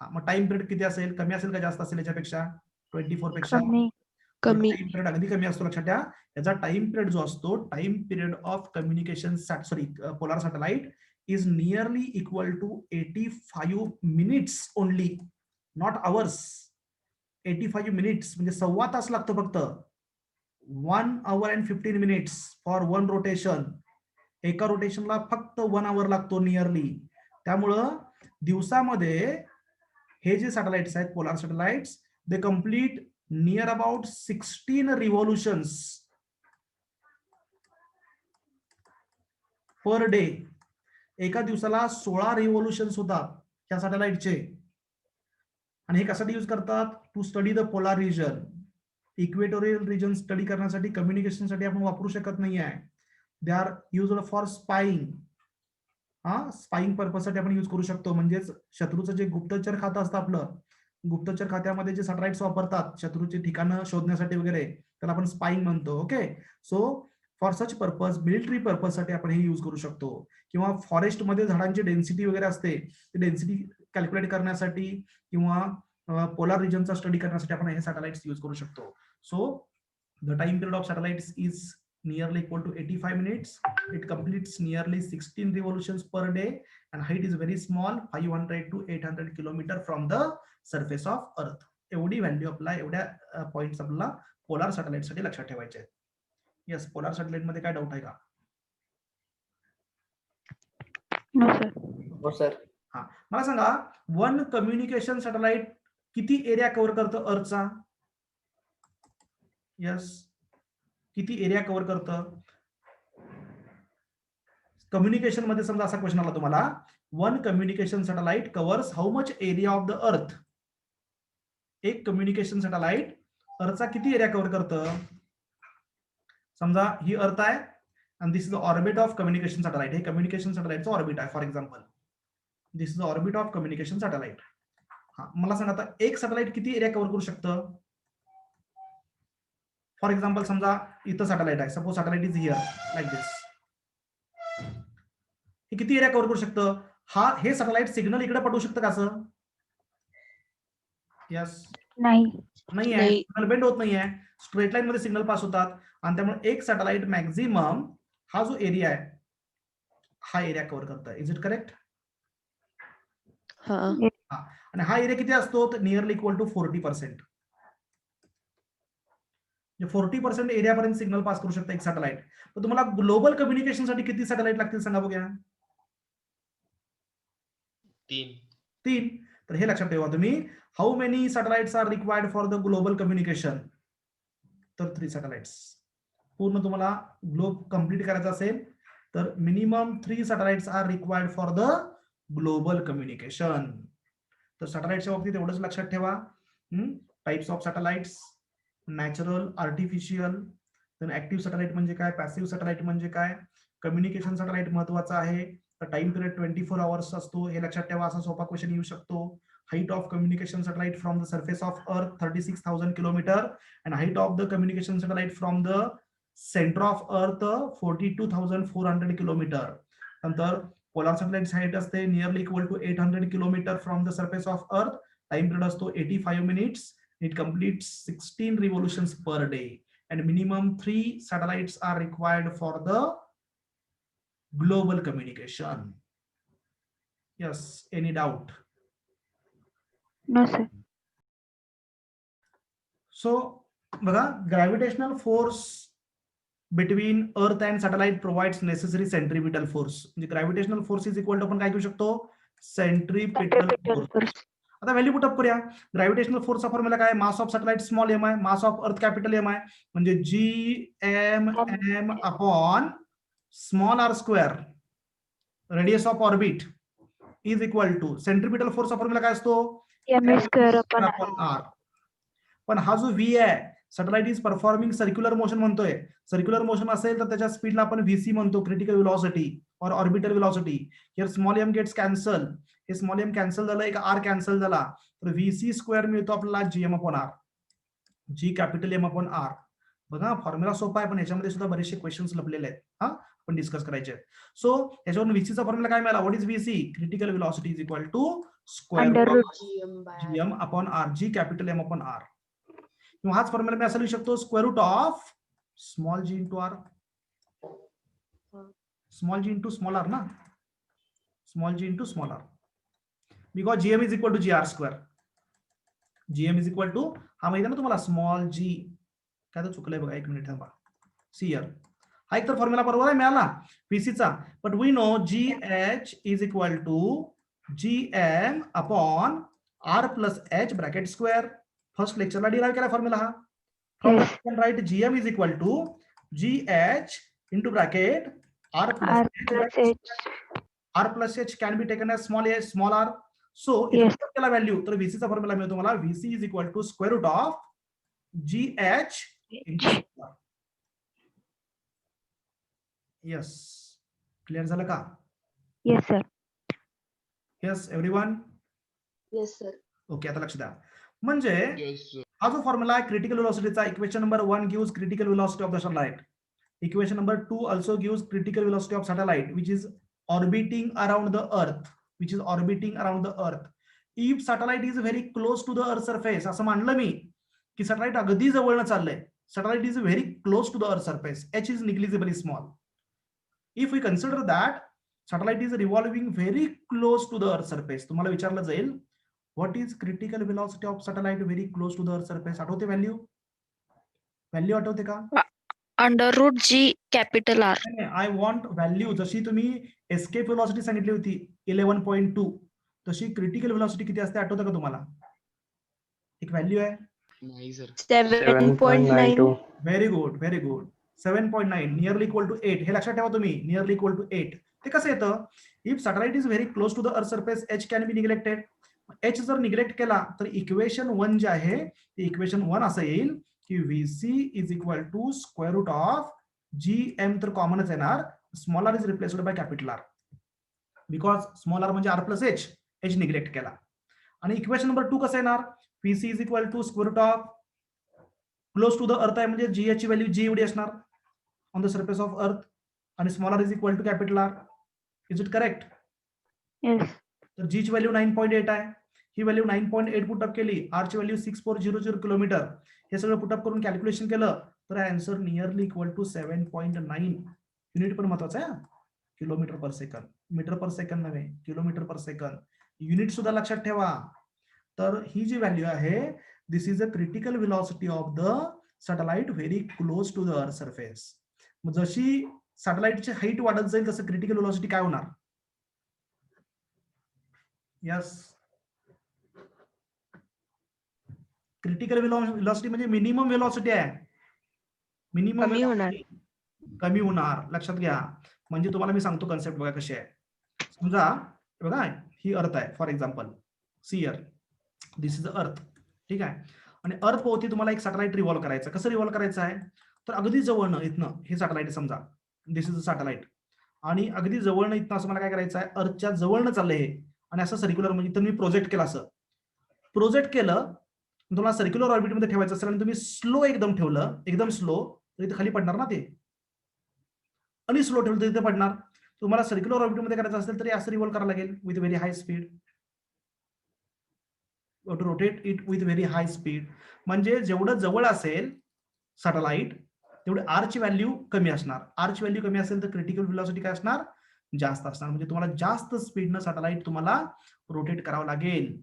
हा, मग टाइम पिरियड किती असेल? कमी असेल का जास्त असेल याच्यापेक्षा? 24 पेक्षा कमी. टाइम पिरियड अगदी कमी असतो. लक्षात ठेवा, याचा टाइम पिरियड जो असतो, time period of communication polar satellite is nearly equal to 85 minutes only, not hours. 85 minutes म्हणजे 1.25 तास लागतो फक्त. 1 hour and 15 minutes for 1 rotation. एका रोटेशनला फक्त 1 hour लागतो नियरली. त्यामुळं दिवसामध्ये हे जे सॅटेलाइट्स आहेत, polar satellites, they complete near about 16 revolutions per day. एका दिवसाला 16 रिव्हॉल्युशन्स होतात या सॅटेलाइटचे. आणि हे कशासाठी यूज करतात? To study the polar region. Equatorial region study करण्यासाठी, कम्युनिकेशनसाठी आपण वापरू शकत नाही आहे. They are used for spying. हा, स्पाईंग पर्पजसाठी आपण यूज करू शकतो. म्हणजेच शत्रूचं जे गुप्तचर खातं असतं आपलं, गुप्तचर खात्यामध्ये जे सॅटेलाइट्स वापरतात शत्रूची ठिकाणं शोधण्यासाठी वगैरे, त्याला आपण स्पाईंग म्हणतो. Okay, so for such purpose, military purpose साठी आपण हे यूज करू शकतो. किंवा फॉरेस्ट मध्ये झाडांची डेन्सिटी वगैरे असते, ती डेन्सिटी कॅल्क्युलेट करण्यासाठी किंवा पोलार रिजनचा स्टडी करण्यासाठी आपण हे सॅटेलाइट्स यूज करू शकतो. So the time period of satellites is nearly equal to 85 minutes. It completes nearly 16 revolutions per day and height is very small, 500 to 800 kilometer from the surface of earth. एवढी value आपला, एवढ्या points आपल्याला polar satellite साठी लक्षात ठेवायचे आहेत. Yes, polar satellite मध्ये काय डाऊट आहे का? No sir. हो सर. हा, मला सांगा वन कम्युनिकेशन सॅटेलाइट किती एरिया कव्हर करतं अर्थचा? यस, किती एरिया कव्हर करतं? कम्युनिकेशन मध्ये समजा असा क्वेश्चन आला तुम्हाला, one communication satellite covers how much area of the earth. एक कम्युनिकेशन सॅटेलाइट अर्थचा किती एरिया कव्हर करतं? समजा ही अर्थ आहे आणि this is the orbit of communication satellite. हे कम्युनिकेशन सॅटेलाइटचं ऑर्बिट आहे. For example this is the orbit of communication satellite. हा, मला सांगा आता एक सॅटेलाइट किती एरिया कव्हर करू शकतं? फॉर एक्झाम्पल समजा इथं सॅटेलाइट आहे, suppose satellite is here like this. हे किती एरिया कव्हर करू शकतं? हे सॅटेलाइट सिग्नल इकडे पाठवू शकतं का असं? यस, नाही. नाही आहे. सिग्नल बेंड होत नाहीये, स्ट्रेट लाईन मध्ये सिग्नल पास होतात आणि त्यामुळे एक सॅटेलाइट मॅक्झिमम हा जो एरिया आहे हा एरिया कव्हर करतं. Is it correct? आणि हा एरिया किती असतो? तर नियरली इक्वल टू 40%. 40% एरियापर्यंत सिग्नल पास करू शकता एक सॅटेलाइट. तर तुम्हाला ग्लोबल कम्युनिकेशन साठी किती सॅटेलाइट लागतील सांगा बघूया? 3. तर हे लक्षात ठेवा तुम्ही. How many satellites are required for the global communication? तर 3 सॅटेलाइट्स. पूर्ण तुम्हाला ग्लोब कंप्लीट करायचा असेल तर minimum 3 satellites are required for the global communication. तर सॅटेलाइटच्या बाबतीत एवढंच लक्षात ठेवा. Types of satellites, natural, artificial, then active satellite म्हणजे काय, पॅसिव्ह सॅटेलाइट म्हणजे काय, कम्युनिकेशन सॅटेलाइट महत्वाचं आहे. तर टाइम पिरियड 24 आवर्स असतो, हे लक्षात ठेवा. असा सोपा क्वेश्चन येऊ शकतो. Height of communication satellite from the surface of earth 36,000 kilometre and height of the communication satellite from the centre of earth 42,400 kilometre. नंतर पोलार सॅटेलाइट हाईट असते nearly equal to 800 kilometre from the surface of earth. Time period असतो 85 minutes. It completes 16 revolutions per day and minimum 3 satellites are required for the global communication. Yes, any doubt? No, sir. So बघा, gravitational force between earth and satellite provides necessary centripetal force. म्हणजे gravitational force is equal to आपण काय घेऊ शकतो, centripetal Centripetal force. force. आता value put up करूया. Gravitational फोर्सचा formula काय, mass of satellite small M आहे, mass of earth capital M आहे, म्हणजे GMM upon small R square radius of orbit is equal to centripetal फोर्सचा फॉर्म्युला काय असतो, M square upon upon R. पण हा जो व्ही आहे, satellite is performing circular motion म्हणतोय. सर्क्युलर मोशन असेल तर त्याच्या स्पीडला आपण VC म्हणतो, क्रिटिकल व्हेलॉसिटी और orbital velocity. Here small M gets cancel, हे स्मॉल एम कॅन्सल झालं, एक आर कॅन्सल झाला, तर VC स्क्वेअर मिळतो आपल्याला GM upon R, G capital M upon R. बघा फॉर्म्युला सोपा आहे, पण याच्यामध्ये सुद्धा बरेचसे क्वेश्चन्स लपलेले आहेत, हा आपण डिस्कस करायचे आहेत. सो याच्यावरून VC चा फॉर्म्युला काय मिळाला, what is VC, critical velocity is equal to square Under root root GM upon R, G capital M upon R. किंवा हाच फॉर्म्युला मी असं लिहू शकतो, square root of small g into R, small g into small R ना, small g into small R, because GM is equal to GR square. GM is equal to, हा माहिती आहे ना तुम्हाला, स्मॉल g, काय तर चुकलंय बघा, एक मिनिट थांबा. सीयर हा एक तर फॉर्म्युला बरोबर आहे मिळाला VC चा, but we know GH is equal to GM upon R plus H bracket square. First लेक्चरला डिराइव्ह केला फॉर्म्युला हा. From Yes. The right GM is equal to GH into bracket R R plus plus H. R plus H can be taken as small a small r. So Yes. if केला value तर VC चा formula मिळतो मला, VC is equal to square root of GH into R. Yes, clear झालं का? Yes, sir. Yes everyone? Yes sir. Okay, आता लक्ष द्या. म्हणजे Yes, sir. हा जो फॉर्म्युला आहे क्रिटिकल व्हेलॉसिटीचा, equation number 1 gives critical velocity of the satellite. Equation number 2 also gives critical velocity of satellite which is orbiting around the earth, which is orbiting around the earth. If satellite is very close to the earth surface, असं मानलं मी की satellite अगदी जवळनं चाललंय, satellite is very close to the earth surface, H is negligibly small. If we consider that satellite is revolving very close to the earth surface, तुम्हाला विचारलं जाईल what is critical velocity of satellite very close to the earth surface? आठवते value? Value आठवते का? Under root G capital R. I want value. जशी तुम्ही escape velocity सांगितली होती 11.2, तशी क्रिटिकल व्हेलॉसिटी किती असते आठवतं का तुम्हाला? एक व्हॅल्यू आहे. नाही सर. 7.9. Very good, very good. 7.9 nearly equal to 8. हे लक्षात ठेवा तुम्ही, नियरली इक्वल टू 8. ते कसं येतं? If satellite is very close to the earth surface, H can be neglected. H जर निग्लेक्ट केला तर इक्वेशन 1 जे आहे ते इक्वेशन 1 असं येईल की VC is equal to square root of GM, तर कॉमनच येणार, small r is replaced by capital R, because small r म्हणजे R प्लस H निग्लेक्ट केला. आणि इक्वेशन नंबर 2 कसं येणार? VC is equal to square root of close to the earth आहे म्हणजे GH ची व्हॅल्यू G एवढी असणार on the surface of earth, आणि small r is equal to capital R. Is it correct? Yes. तर G ची value 9.8 आहे, ही व्हॅल्यू 9.8 पुटअप केली, R ची व्हॅल्यू 6400 किलोमीटर, हे सगळं पुटअप करून कॅल्क्युलेशन केलं तर answer nearly equal to 7.9. Unit पण महत्वाचं आहे, kilometre per second, metre per second नव्हे, किलोमीटर पर सेकंद. युनिट सुद्धा लक्षात ठेवा. तर ही जी व्हॅल्यू आहे, this is a critical velocity of the satellite very close to the earth surface. जशी सॅटेलाइटची हाईट वाढत जाईल तसं क्रिटिकल व्हेलॉसिटी काय होणार? यस, क्रिटिकल व्हेलॉसिटी म्हणजे मिनिमम व्हेलॉसिटी आहे, मिनिमम कमी होणार. कमी होणार. लक्षात घ्या. म्हणजे तुम्हाला मी सांगतो कन्सेप्ट बघा कशी आहे. समजा बघा ही अर्थ आहे फॉर एक्झाम्पल, सियर, दिस इज अर्थ. ठीक आहे. आणि अर्थ भोवती तुम्हाला एक सॅटेलाइट रिव्हॉल्व करायचं. कसं रिव्हॉल्व करायचं आहे, तर अगदी जवळनं इथनं हे सॅटेलाइट समजा, दिस इज अ सॅटेलाइट, आणि अगदी जवळनं इथनं असं मला काय करायचं आहे, अर्थच्या जवळनं चाललंय हे, आणि असं सर्क्युलर म्हणजे इथं मी प्रोजेक्ट केलं, असं प्रोजेक्ट केलं, तुम्हाला सर्क्युलर ऑर्बिटमध्ये ठेवायचं असेल आणि तुम्ही स्लो एकदम ठेवलं, एकदम स्लो, तर इथे खाली पडणार ना ते, आणि स्लो ठेवलं तर इथे पडणार. तुम्हाला सर्क्युलर ऑर्बिटमध्ये करायचं असेल तरी असं रिव्हॉल्व करावं लागेल with very high speed, to rotate it with very high speed. म्हणजे जेवढं जवळ असेल सॅटेलाइट तेवढे आरची व्हॅल्यू कमी असणार. आरची व्हॅल्यू कमी असेल तर क्रिटिकल व्हेलॉसिटी काय असणार, जास्त असणार. म्हणजे तुम्हाला जास्त स्पीडनं सॅटेलाइट तुम्हाला रोटेट करावं लागेल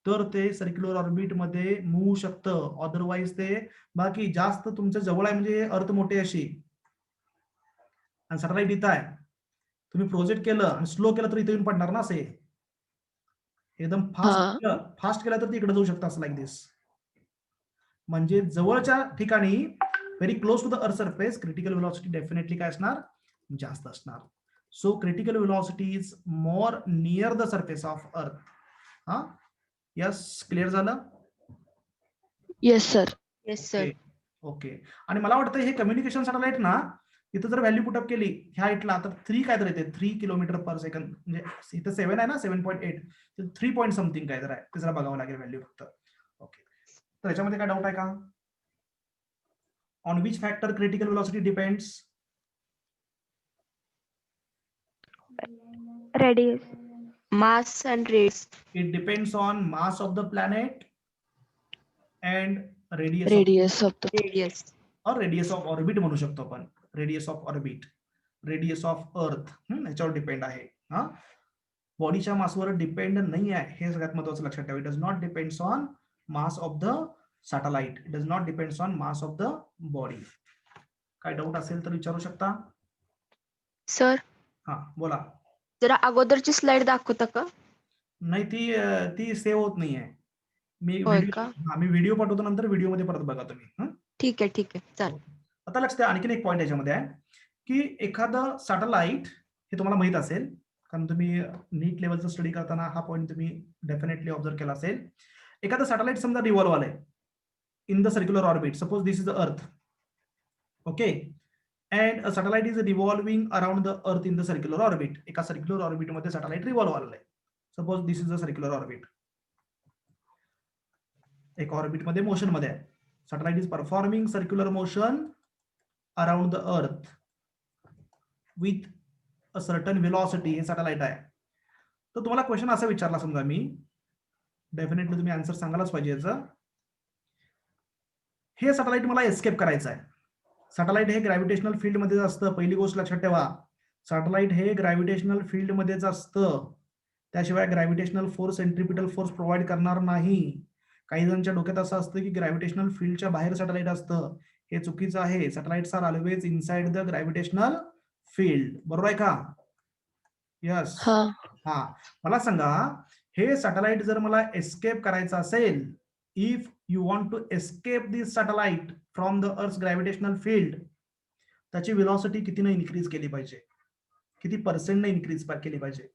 तर ते सर्क्युलर ऑर्बिट मध्ये मूव्ह शकतं. अदरवाईज ते बाकी जास्त तुमच्या जवळ आहे म्हणजे अर्थ मोठे अशी आणि सॅटेलाइट इथं आहे, तुम्ही प्रोजेक्ट केलं आणि स्लो केलं तर इथे येऊन पडणार ना. असे एकदम फास्ट केलं तर ते इकडे जाऊ शकतं असं लाईक दिस. म्हणजे जवळच्या ठिकाणी very close to the earth surface critical velocity definitely काय असणार, जास्त असणार. So critical velocity is more near the surface of earth. हा, यस, क्लिअर झालं? Yes sir. Yes sir. Okay. आणि मला वाटतं हे कम्युनिकेशन सॅटेलाइट ना, इथं जर व्हॅल्यू पुटअप केली ह्या हाईटला तर 3 काय तर येते, 3 किलोमीटर पर सेकंड. म्हणजे इथं 7 आहे ना, 7.8, तर 3 पॉईंट समथिंग काय तर आहे, ते जरा बघावं लागेल व्हॅल्यू फक्त. ओके, तर याच्यामध्ये काय डाऊट आहे का? On which factor critical velocity depends? Radius. Mass and rates. It depends on mass of the planet and radius Radius of the Radius. or radius of orbit म्हणू शकतो आपण. Radius of orbit, radius of earth, याच्यावर depend आहे. हा, बॉडीच्या मासवर depend नाही आहे, हे सगळ्यात महत्त्वाचं लक्षात ठेवा. It does not depends on mass of the satellite, it does not depends on mass of the body. काय डाऊट असेल तर विचारू शकता. सर, हा, बोला. जरा अगोदरची स्लाइड दाखवता का? नाही, ती सेव्ह होत नाहीये. मी होय का? मी व्हिडिओ पाठवतो, नंतर व्हिडिओ मध्ये परत बघा तुम्ही. ठीक आहे, ठीक आहे, चालेल. आता लक्ष द्या, आणखीन एक पॉईंट याच्यामध्ये आहे की एखादं सॅटेलाइट, हे तुम्हाला माहित असेल कारण तुम्ही नीट लेवलचा स्टडी करताना हा पॉईंट तुम्ही डेफिनेटली ऑब्झर्व केला असेल. एखादं सॅटेलाइट समजा रिव्हॉल्व आलंय in the circular orbit, suppose this is the earth, okay, and a satellite is revolving around the earth in the circular orbit. एका सर्क्युलर ऑर्बिट मध्ये सॅटेलाइट रिव्हॉल्व आलेलं आहे. Suppose this is the circular orbit, एक orbit मध्ये motion मध्ये आहे. Satellite is performing circular motion around the अर्थ with a certain velocity. हे सॅटेलाइट आहे. तर तुम्हाला क्वेश्चन असा विचारला समजा मी, डेफिनेटली तुम्ही आन्सर सांगायलाच पाहिजे याचं. हे सॅटेलाइट मला एस्केप करायचं आहे. सॅटेलाइट हे ग्रॅव्हिटेशनल फील्ड मध्येच असतं. पहिली गोष्ट लक्षात ठेवा, सॅटेलाइट हे ग्रॅव्हिटेशनल फील्ड मध्येच असतं, त्याशिवाय gravitational force, centripetal force provide करणार नाही. काही जणांच्या डोक्यात असं असतं की ग्रॅव्हिटेशनल फील्डच्या बाहेर सॅटेलाइट असतं. हे चुकीचं आहे. Satellites are always inside the gravitational field. बरोबर आहे का? यस. हा, मला सांगा, हे सॅटेलाइट जर मला एस्केप करायचं असेल, if you want to escape this satellite from the earth gravitational field, त्याची व्हेलॉसिटी कितीने इन्क्रीज केली पाहिजे, किती पर्सेंटने इन्क्रीज केली पाहिजे?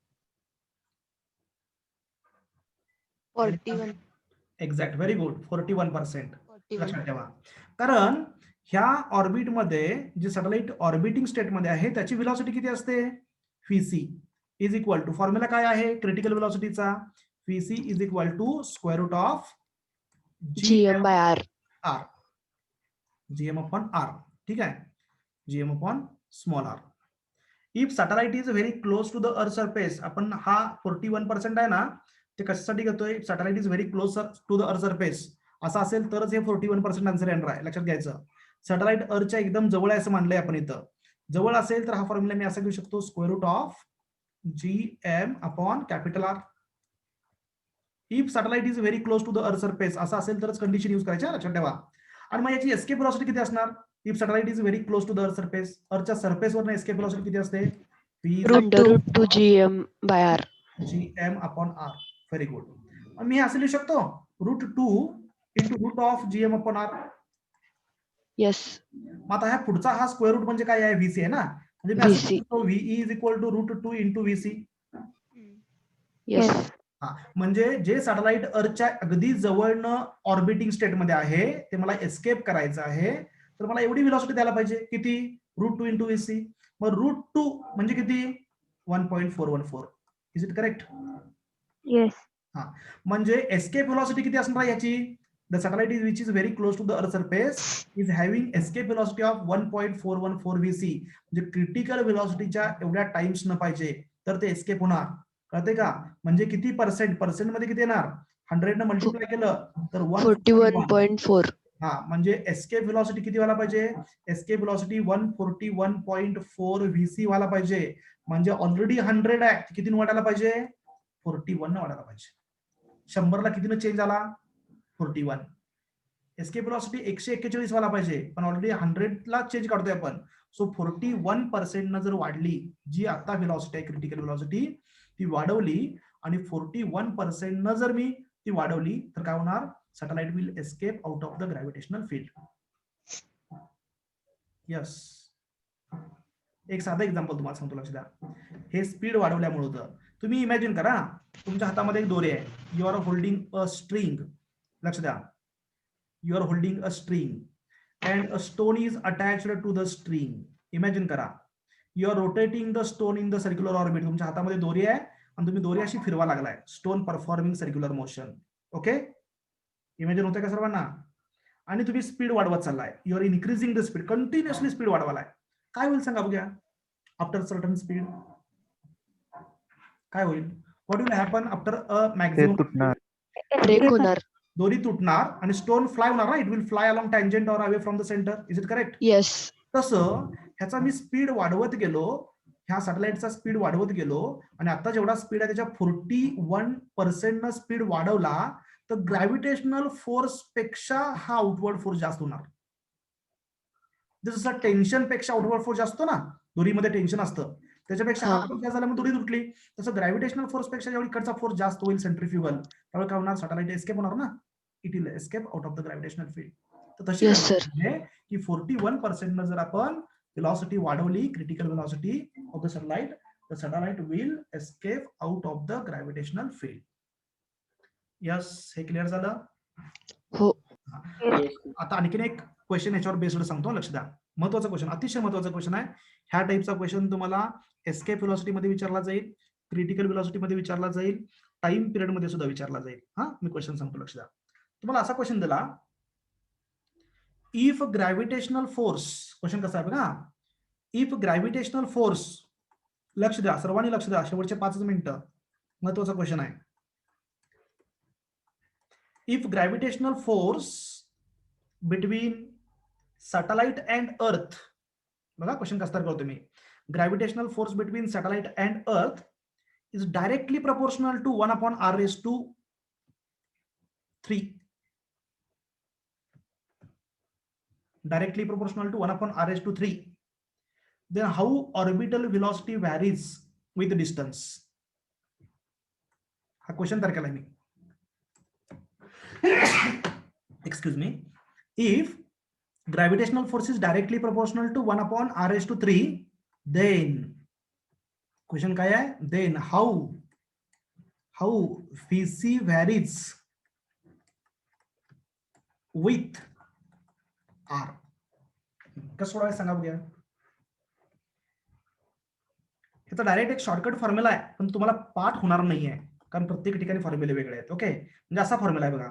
41. Exact, very good, 41%. 41. लक्षात ठेवा, कारण ह्या ऑर्बिटमध्ये जे सॅटेलाइट ऑर्बिटिंग स्टेटमध्ये आहे त्याची व्हेलॉसिटी किती असते? VC is equal to, formula काय आहे क्रिटिकल व्हेलॉसिटीचा? VC is equal to square root of GM by R. R, GM upon R. ठीक आहे, GM upon small r. If satellite is very close to the earth surface, आपण हा 41% आहे ना, ते कशासाठी घेतोय? Satellite is very close to the earth surface असं असेल तरच हे 41% आन्सर येणार आहे. लक्षात घ्यायचं, सॅटेलाइट अर्थच्या एकदम जवळ आहे असं मानलंय आपण. इथं जवळ असेल तर हा फॉर्म्युला मी असा घेऊ शकतो, square root of GM upon capital R. If satellite is very close to the earth surface असं असेल तरच कंडिशन यूज करायची, लक्षात ठेवा. आणि मग याची एस्केप व्हेलॉसिटी किती असणार? If satellite is very close to the earth surface, अर्थच्या सरफेसवर एस्केप व्हेलॉसिटी किती असते? √2 GM by R. GM upon R. Very good. मी असं लिहू शकतो, √2 into root of GM upon R. Yes. मग आता ह्या पुढचा हा स्क्वेअर रूट म्हणजे काय आहे? VC आहे ना, म्हणजे मी असं लिहू शकतो VE is equal to √2 into VC. Yes. हा, म्हणजे जे सॅटेलाइट अर्थच्या अगदी जवळनं ऑर्बिटिंग स्टेटमध्ये आहे ते मला एस्केप करायचं आहे, तर मला एवढी व्हेलॉसिटी द्यायला पाहिजे, किती? √2 इंटू VC. मग √2 म्हणजे किती? 1.414. Is it correct? Yes. म्हणजे एस्केप व्हेलॉसिटी किती असणार याची? The satellite is which is very close to the earth surface is having escape velocity of 1.414 VC. म्हणजे क्रिटिकल व्हेलॉसिटीच्या एवढ्या टाइम्स न पाहिजे तर ते एस्केप होणार. कळते का? म्हणजे किती पर्सेंट? पर्सेंट मध्ये किती येणार? 100 ने मल्टिप्लाय केलं तर 141. 41.4. हा, म्हणजे एस्केप व्हेलॉसिटी किती व्हायला पाहिजे? एस्केप व्हेलॉसिटी 141.4 VC व्हायला पाहिजे. म्हणजे ऑलरेडी 100 आहे, किती वाढायला पाहिजे? 41 न वाढायला पाहिजे. 100 ला कितीनं चेंज झाला? 41. एस्केप व्हेलॉसिटी 141 व्हायला पाहिजे, पण ऑलरेडी 100 ला चेंज काढतोय आपण. सो 41% न जर वाढली, जी आता व्हेलॉसिटी आहे क्रिटिकल व्हेलॉसिटी ती वाढवली, आणि 41% न जर मी ती वाढवली तर काय होणार? Satellite will escape out of the gravitational field. Yes. एक साधा एक्झाम्पल तुम्हाला सांगतो, लक्ष द्या. हे स्पीड वाढवल्यामुळे होतं. तुम्ही इमॅजिन करा, तुमच्या हातामध्ये एक दोरी आहे. You are holding a string. लक्ष द्या. You are holding a string and a stone is attached to the string. Imagine करा, you are rotating the stone in the circular orbit. तुमच्या हातामध्ये दोरी आहे आणि तुम्ही दोरी अशी फिरवा लागलाय. Stone performing circular motion. Okay, imagine होतंय का सर्वांना? आणि तुम्ही स्पीड वाढवत चाललाय. You are increasing the speed, continuously speed वाढवालाय. काय होईल सांगा बघूया? आफ्टर सर्टन स्पीड काय होईल? What will happen after a ते मॅक्सिमम? तुटणार. ब्रेक होणार. दोरी तुटणार आणि स्टोन फ्लाय होणार ना. It will fly along tangent or away from the centre. Is it correct? Yes. तसं ह्याचा मी स्पीड वाढवत गेलो, ह्या सॅटेलाइटचा स्पीड वाढवत गेलो, आणि आता जेवढा स्पीड आहे त्याच्या 41% न स्पीड वाढवला, तर ग्रॅव्हिटेशनल फोर्स पेक्षा हा आउटवर्ड फोर्स जास्त होणार. जसं टेन्शन पेक्षा आउटवर्ड फोर्स जास्त ना, दोरीमध्ये टेन्शन असतं, त्याच्यापेक्षा हा फोर्स जास्त झाल्यामुळे दोरी तुटली. तसं ग्रॅव्हिटेशनल फोर्स पेक्षा जेवढी इकडचा फोर्स जास्त होईल सेंट्रिफ्युगल, त्यामुळे काय होणार? सॅटेलाइट एस्केप होणार ना. It will escape out of the gravitational field. तर तशी Yes, sir. आहे की 41% न जर आपण व्हेलॉसिटी वाढवली, critical velocity of the satellite, the satellite will escape out of the gravitational field. Yes, हे क्लिअर झालं? हो. आता आणखीन एक क्वेश्चन याच्यावर बेस्ड सांगतो, लक्ष द्या. महत्वाचा क्वेश्चन, अतिशय महत्वाचा क्वेश्चन आहे. ह्या टाईपचा क्वेश्चन तुम्हाला एस्केप व्हेलॉसिटी मध्ये विचारला जाईल, क्रिटिकल व्हेलॉसिटी मध्ये विचारला जाईल, टाइम पिरियड मध्ये सुद्धा विचारला जाईल. हा, मी क्वेश्चन सांगतो, लक्ष द्या. तुम्हाला असा क्वेश्चन दिला, इफ ग्रॅव्हिटेशनल फोर्स, क्वेश्चन कसा आहे बघा, इफ ग्रॅव्हिटेशनल फोर्स, लक्ष द्या सर्वांनी, लक्ष द्या, शेवटचे 5 मिनिटं, महत्वाचा क्वेश्चन आहे. If gravitational force between satellite and earth, बघा क्वेश्चन कसा करतो मी, gravitational force between satellite and earth is directly proportional to 1/r⁻³ directly proportional to 1/r⁻³, then how orbital velocity varies with distance? हा question तयार केलाय मी. Excuse me. If gravitational force is directly proportional to 1/r⁻³, then question काय आहे? Then how Vc varies with R. कसं सोडवायचं सांगा बघूया. ह्याचा direct एक शॉर्टकट फॉर्म्युला आहे, पण तुम्हाला पाठ होणार नाहीये, कारण प्रत्येक ठिकाणी फॉर्म्युले वेगळे आहेत. ओके, म्हणजे असा फॉर्म्युला आहे बघा,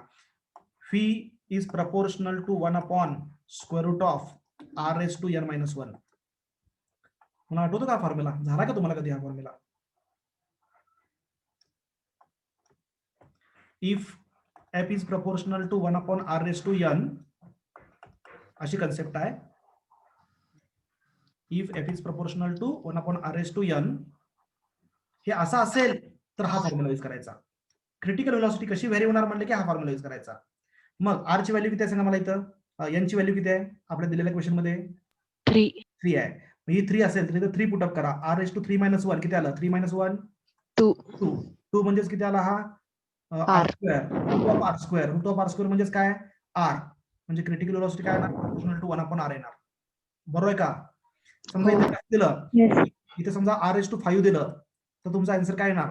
fee is proportional to 1/√r⁻n-1. मला आठवतो का फॉर्म्युला? झाला का तुम्हाला कधी हा formula? If f is proportional to 1/r⁻n, अशी कन्सेप्ट आहे. If f is proportional to 1/r⁻n, हे असं असेल तर हा फॉर्म्युला यूज करायचा. क्रिटिकल व्हेलॉसिटी कशी व्हॅरी होणार म्हणलं की हा फॉर्म्युला यूज करायचा. मग r ची व्हॅल्यू किती आहे सांगा मला इथं? n ची व्हॅल्यू किती आहे आपल्या दिलेल्या क्वेश्चन मध्ये? 3 आहे. मग ही 3 असेल तर इथं 3 पुट अप करा. r⁻³ - 1 किती आलं? 3 - 1 2 म्हणजेच किती आला हा? r². म्हणजेच काय? r. म्हणजे क्रिटिकल व्हेलॉसिटी काय येणार? प्रपोर्शनल टू 1/r येणार. बरोबर आहे का? समजा इथे काय दिलं, इथे समजा r⁵ दिलं, तर तुमचा आन्सर काय येणार?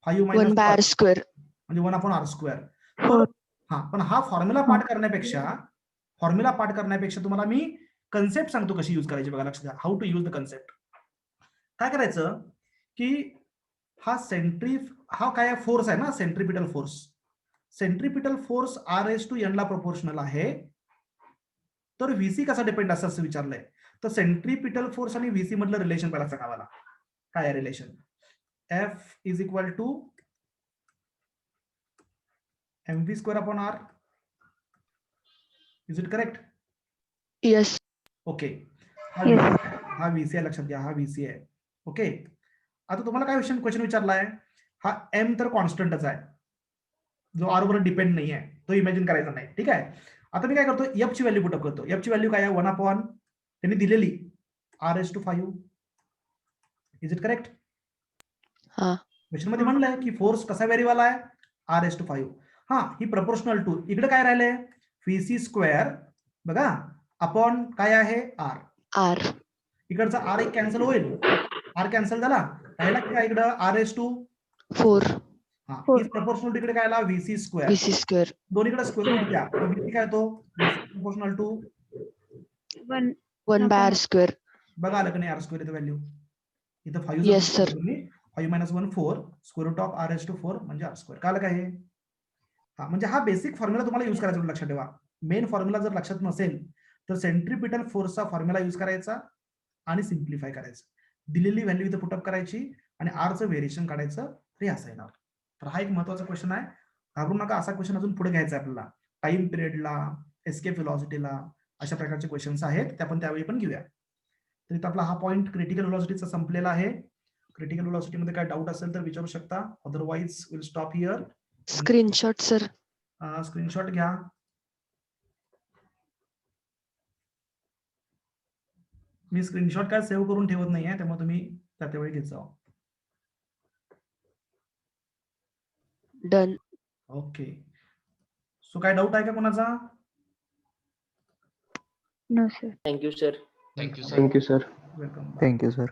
5 - 1/r². म्हणजे 1/r². Four. हा, पण हा फॉर्म्युला पाठ करण्यापेक्षा तुम्हाला मी कन्सेप्ट सांगतो कशी यूज करायची. बघा, लक्षात घ्या, how to use the concept. काय करायचं की हा काय फोर्स आहे ना, centripetal force. Centripetal force R⁴ ला प्रोपोर्शनल आहे. तर व्हीसी कसा डिपेंड असं विचारलंय. तर सेंट्रिपिटल फोर्स आणि व्हीसी मधलं रिलेशन पहिला सांगावा. काय आहे relation? F is equal to mv²/r. Is it correct? Yes. Okay. Yes. हा व्हीसी आहे, लक्षात घ्या, हा व्हीसी आहे. ओके. आता तुम्हाला काय क्वेश्चन विचारलाय, हा एम तर कॉन्स्टंटच आहे, जो आर वर डिपेंड नाही आहे, तो इमॅजिन करायचा नाही. ठीक आहे. आता मी काय करतो, एफ ची व्हॅल्यू पुटअप करतो. एफ ची व्हॅल्यू काय आहे? 1/, त्यांनी दिलेली R⁵. Is it correct? हा. क्वेश्चन मध्ये म्हणलंय की फोर्स कसा व्हेरीवाला आहे? R⁵. हा, ही प्रपोर्शनल टू. इकडे काय राहिलंय? Vc², बघा, अपॉन काय आहे? R. R. इकडचा R एक कॅन्सल होईल, R कॅन्सल झाला, राहिला काय इकडं? R⁴. 4. हा, Four. Is proportional to. इकडे काय आला? Vc². Vc². दोन्हीकडे स्क्वेअर रूट घ्या. Vc काय होतो? Proportional to 1. 1/r². बघा, आलं का नाही? R² इथं व्हॅल्यू. इथं 5 Yes, sir. 5 - 1 4 square root of R⁴ म्हणजे R². कळलं का हे? हा, म्हणजे हा बेसिक फॉर्म्युला तुम्हाला यूज करायचा, लक्षात ठेवा. मेन फॉर्म्युला जर लक्षात नसेल तर सेंट्रिपिटल फोर्सचा फॉर्म्युला यूज करायचा आणि सिम्प्लिफाय करायचं. दिलेली व्हॅल्यू इथं पुटअप करायची आणि आरचं व्हेरिएशन काढायचं, हे असं येणार. तर हा एक महत्वाचा क्वेश्चन आहे. घाबरू नका, असा क्वेश्चन अजून पुढे घ्यायचा आपल्याला. टाइम पिरियडला, एस्केप व्हेलॉसिटीला, अशा प्रकारचे क्वेश्चन्स आहेत, ते आपण त्यावेळी पण घेऊया. तर इथं आपला हा पॉईंट क्रिटिकल व्हेलॉसिटीचा संपलेला आहे. क्रिटिकल व्हेलॉसिटी मध्ये काय डाऊट असेल तर विचारू शकता, otherwise will stop here. Screenshot sir. Screenshot घ्या. मी स्क्रीनशॉट काय सेव्ह करून ठेवत नाहीये, त्यामुळे तुम्ही त्यावेळी घेत जावा. डन. ओके. सो काय डाऊट आहे का कोणाचा? No, sir. Thank you, sir. Thank you, sir. Thank you, sir. Welcome. Thank you, sir.